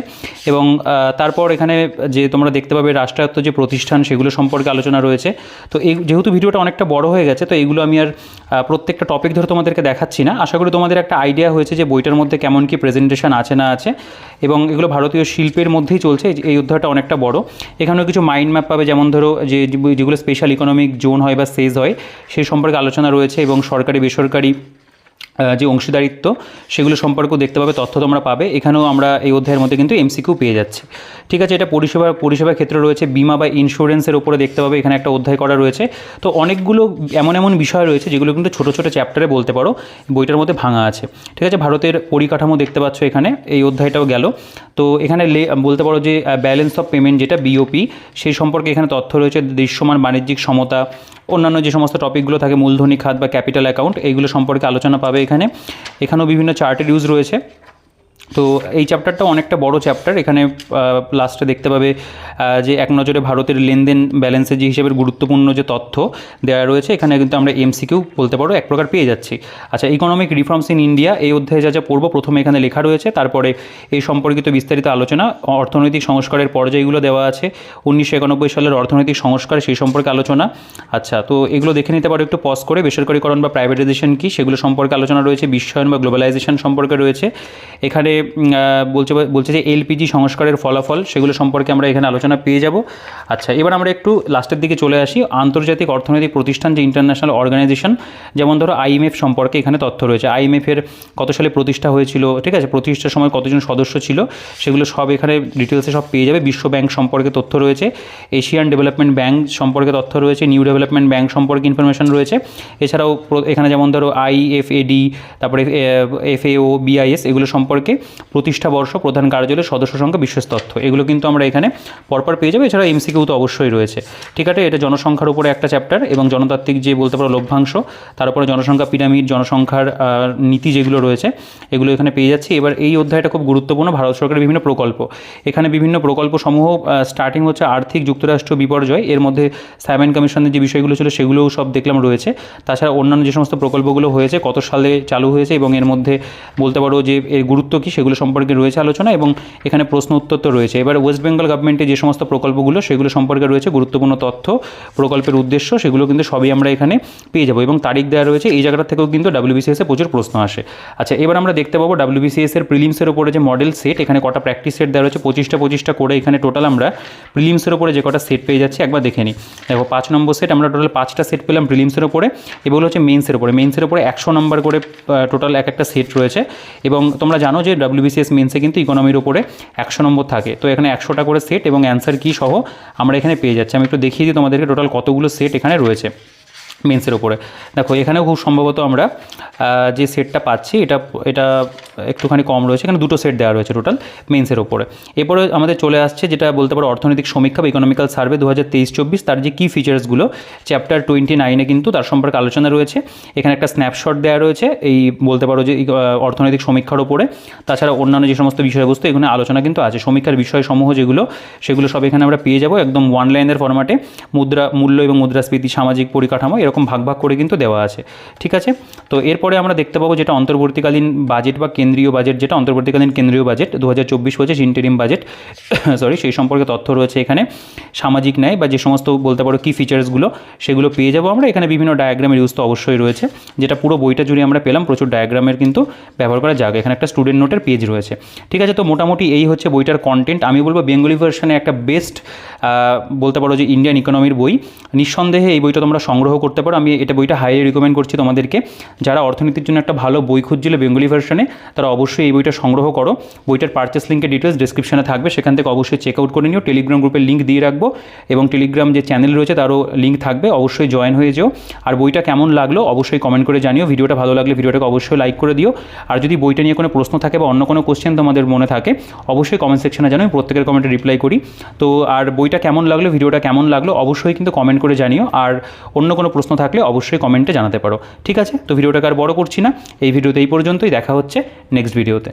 এবং তারপর এখানে যে তোমরা দেখতে পাবে রাষ্ট্রায়ত্ত যে প্রতিষ্ঠান, সেগুলো সম্পর্কে আলোচনা রয়েছে। তো এই যেহেতু ভিডিওটা অনেকটা বড় হয়ে গেছে, তো এইগুলো আমি আর প্রত্যেকটা টপিক ধরে তোমাদেরকে দেখাচ্ছি না। আশা করি তোমাদের একটা আইডিয়া হয়েছে যে বইটার মধ্যে কেমন কি প্রেজেন্টেশন আছে না আছে, এবং এগুলো ভারতীয় শিল্পের মধ্যেই চলছে। এই অধ্যায়টা অনেকটা বড়। এখানেও কিছু মাইন্ড ম্যাপ পাবে, যেমন ধরো যেগুলো স্পেশাল ইকোনমিক জোন হয় বা সেজ হয়, সেই সম্পর্কে আলোচনা রয়েছে। এবং সরকারি বেসরকারি যে অংশীদারিত্ব, সেগুলো সম্পর্কেও দেখতে পাবে, তথ্য তোমরা পাবে। এখানেও আমরা এই অধ্যায়ের মধ্যে কিন্তু এমসিকিউ পেয়ে যাচ্ছি, ঠিক আছে। এটা পরিষেবার ক্ষেত্রে রয়েছে, বিমা বা ইন্স্যুরেন্সের উপরে দেখতে পাবে এখানে একটা অধ্যায় করা রয়েছে। তো অনেকগুলো এমন বিষয় রয়েছে যেগুলো কিন্তু ছোটো ছোটো চ্যাপ্টারে বলতে পারো বইটার মধ্যে ভাঙা আছে, ঠিক আছে। ভারতের পরিকাঠামো দেখতে পাচ্ছ এখানে, এই অধ্যায়টাও গেল। তো এখানে বলতে পারো যে ব্যালেন্স অফ পেমেন্ট, যেটা বিওপি, সেই সম্পর্কে এখানে তথ্য রয়েছে। দৃশ্যমান বাণিজ্যিক সমতা, অন্যান্য যে সমস্ত টপিকগুলো থাকে, মূলধনী খাত বা ক্যাপিটাল অ্যাকাউন্ট, এইগুলো সম্পর্কে আলোচনা পাবে এখানেও বিভিন্ন চার্টের ইউজ রয়েছে। তো এই চ্যাপ্টারটা অনেকটা বড় চ্যাপ্টার। এখানে লাস্টে দেখতে পাবে যে এক নজরে ভারতের লেনদেন ব্যালেন্সের যে হিসেবের গুরুত্বপূর্ণ যে তথ্য দেওয়া রয়েছে, এখানে কিন্তু আমরা এমসিকিউ বলতে পারো এক প্রকার পেয়ে যাচ্ছি। আচ্ছা, ইকোনমিক রিফর্মস ইন ইন্ডিয়া, এই অধ্যায়ে যা পড়বো প্রথমে এখানে লেখা রয়েছে, তারপরে এই সম্পর্কিত বিস্তারিত আলোচনা। অর্থনৈতিক সংস্কারের পর্যায়গুলো দেওয়া আছে, 1991 সালের অর্থনৈতিক সংস্কার, সেই সম্পর্কে আলোচনা। আচ্ছা, তো এগুলো দেখে নিতে পারো একটু পজ করে। বেসরকারীকরণ বা প্রাইভেটাইজেশন কী, সেগুলো সম্পর্কে আলোচনা রয়েছে। বিশ্বায়ন বা গ্লোবালাইজেশন সম্পর্কে রয়েছে। এখানে বলছে যে এলপিজি সংস্কারের ফলাফল, সেগুলো সম্পর্কে আমরা এখানে আলোচনা পেয়ে যাব। আচ্ছা, এবার আমরা একটু লাস্টের দিকে চলে আসি। আন্তর্জাতিক অর্থনৈতিক প্রতিষ্ঠান, যে ইন্টারন্যাশনাল অর্গানাইজেশন, যেমন ধরো আইএমএফ সম্পর্কে এখানে তথ্য রয়েছে। আইএমএফের কত সালে প্রতিষ্ঠা হয়েছিল, ঠিক আছে, প্রতিষ্ঠার সময় কতজন সদস্য ছিল, সেগুলো সব এখানে ডিটেলসে সব পেয়ে যাবে। বিশ্ব ব্যাংক সম্পর্কে তথ্য রয়েছে। এশিয়ান ডেভেলপমেন্ট ব্যাংক সম্পর্কে তথ্য রয়েছে। নিউ ডেভেলপমেন্ট ব্যাংক সম্পর্কে ইনফরমেশন রয়েছে। এছাড়াও এখানে যেমন ধরো আইএফএডি, তারপরে এফএও, বিআইএস, এগুলো সম্পর্কে প্রতিষ্ঠাবর্ষ, প্রধান কার্যালয়, সদস্য সংখ্যা, বিশেষ তথ্য, এগুলো কিন্তু আমরা এখানে পরপর পেয়ে যাবো। এছাড়া এমসিকিউ তো অবশ্যই রয়েছে, ঠিক আছে। এটা জনসংখ্যার উপরে একটা চ্যাপ্টার, এবং জনতাত্ত্বিক যে বলতে পারো লভ্যাংশ, তার উপরে জনসংখ্যা পিরামিড, জনসংখ্যার নীতি যেগুলো রয়েছে, এগুলো এখানে পেয়ে যাচ্ছি। এবার এই অধ্যায়টা খুব গুরুত্বপূর্ণ, ভারত সরকারের বিভিন্ন প্রকল্প। এখানে বিভিন্ন প্রকল্প সমূহ, স্টার্টিং হচ্ছে আর্থিক যুক্তরাষ্ট্র বিপর্যয়, এর মধ্যে সাইমন কমিশনের যে বিষয়গুলো ছিল সেগুলোও সব দেখলাম রয়েছে। তাছাড়া অন্যান্য যে সমস্ত প্রকল্পগুলো হয়েছে, কত সালে চালু হয়েছে, এবং এর মধ্যে বলতে পারো যে এর গুরুত্ব কী, সেগুলো সম্পর্কে রয়েছে আলোচনা, এবং এখানে প্রশ্ন উত্তর তো রয়েছে। এবার ওয়েস্ট বেঙ্গল গভর্নমেন্টের যে সমস্ত প্রকল্পগুলো, সেগুলো সম্পর্কে রয়েছে গুরুত্বপূর্ণ তথ্য, প্রকল্পের উদ্দেশ্য, সেগুলো কিন্তু সবই আমরা এখানে পেয়ে যাবো, এবং তারিখ দেওয়া রয়েছে। এই জায়গাটা থেকেও কিন্তু ডাব্লিউবিসিএসে প্রচুর প্রশ্ন আসে। আচ্ছা, এবার আমরা দেখতে পাবো ডাব্লিউবিসিএসের প্রিলিমসের উপরে যে মডেল সেট, এখানে কটা প্র্যাকটিস সেট দেওয়া রয়েছে, 25টা করে। এখানে টোটাল আমরা প্রিলিমসের উপরে যে কটা সেট পেয়ে যাচ্ছি একবার দেখে নিই। দেখো 5 নম্বর সেট, আমরা টোটাল 5টা সেট পেলাম প্রিলিমসের উপরে। এগুলো হচ্ছে মেন্সের উপরে 100 নম্বর করে টোটাল একটা সেট রয়েছে। এবং তোমরা জানো যে WBCS মেন্সে কিন্তু ইকোনমির উপরে 100 নম্বর থাকে। তো এখানে 100টা করে সেট এবং অ্যান্সার কি সহ আমরা এখানে পেয়ে যাচ্ছি। আমি একটু দেখিয়ে দিই তোমাদেরকে টোটাল কতগুলো সেট এখানে রয়েছে মেন্সের ওপরে। দেখো এখানেও খুব সম্ভবত আমরা যে সেটটা পাচ্ছি এটা এটা একটুখানি কম রয়েছে, এখানে দুটো সেট দেওয়া রয়েছে টোটাল মেন্সের ওপরে। এরপরে আমাদের চলে আসছে যেটা বলতে পারো অর্থনৈতিক সমীক্ষা বা ইকোনমিক্যাল সার্ভে 2023-24, তার যে কী ফিচার্সগুলো চ্যাপ্টার 29-এ কিন্তু তার সম্পর্কে আলোচনা রয়েছে। এখানে একটা স্ন্যাপশট দেওয়া রয়েছে এই বলতে পারো যে অর্থনৈতিক সমীক্ষার ওপরে। তাছাড়া অন্যান্য যে সমস্ত বিষয়বস্তু এখানে আলোচনা কিন্তু আছে, সমীক্ষার বিষয়সমূহ যেগুলো সেগুলো সব এখানে আমরা পেয়ে যাবো একদম ওয়ান লাইনের ফরম্যাটে। মূল্য এবং মুদ্রাস্ফীতি, সামাজিক পরিকাঠামো এরকম ভাগ ভাগ করে কিন্তু দেওয়া আছে, ঠিক আছে। তো এরপরে আমরা দেখতে পাবো যেটা অন্তর্বর্তীকালীন বাজেট বা কেন্দ্রীয় বাজেট, যেটা অন্তর্বর্তীকালীন কেন্দ্রীয় বাজেট 2024-25 ইন্টারিম বাজেট সরি, সেই সম্পর্কে তথ্য রয়েছে এখানে। সামাজিক ন্যায় বা যে সমস্ত বলতে পারো কি ফিচার্সগুলো সেগুলো পেয়ে যাবো আমরা এখানে। বিভিন্ন ডায়াগ্রামের ইউজ তো অবশ্যই রয়েছে, যেটা পুরো বইটা জুড়ে আমরা পেলাম, প্রচুর ডায়াগ্রামের কিন্তু ব্যবহার করা যাবে। এখানে একটা স্টুডেন্ট নোটের পেজ রয়েছে, ঠিক আছে। তো মোটামুটি এই হচ্ছে বইটার কন্টেন্ট। আমি বলবো বেঙ্গলি ভার্সনে একটা বেস্ট বলতে পারো যে ইন্ডিয়ান ইকোনমির বই। নিঃসন্দেহে এই বইটা তোমরা সংগ্রহ করতে পারো। আমি এটা বইটা হাইলি রিকমেন্ড করছি তোমাদেরকে। যারা অর্থনীতির জন্য একটা ভালো বই খুঁজছিলে বেঙ্গলি ভার্সনে, তারা অবশ্যই এই বইটা সংগ্রহ করো। বইটার পারচেস লিঙ্কের ডিটেলস ডিসক্রিপশনে থাকবে, সেখান থেকে অবশ্যই চেক আউট করে নিও। টেলিগ্রাম গ্রুপের লিঙ্ক দিয়ে রাখবো এবং টেলিগ্রাম যে চ্যানেল রয়েছে তারও লিঙ্ক থাকবে, অবশ্যই জয়েন হয়ে যেও। আর বইটা কেমন লাগলো অবশ্যই কমেন্ট করে জানিও। ভিডিওটা ভালো লাগলে ভিডিওটাকে অবশ্যই লাইক করে দিও। আর যদি বইটা নিয়ে কোনো প্রশ্ন থাকে বা অন্য কোনো কোশ্চেন তোমাদের মনে থাকে অবশ্যই কমেন্ট সেকশনে জানাও, আমি প্রত্যেকের কমেন্টে রিপ্লাই করি। তো আর বইটা কেমন লাগলো, ভিডিওটা কেমন লাগলো অবশ্যই কিন্তু কমেন্ট করে জানিও। আর অন্য কোনো প্রশ্ন থাকলে অবশ্যই কমেন্টে জানাতে পারো, ঠিক আছে। তো ভিডিওটাকে আর বড় করছি না, এই ভিডিওতে এই পর্যন্তই। দেখা হচ্ছে নেক্সট ভিডিওতে।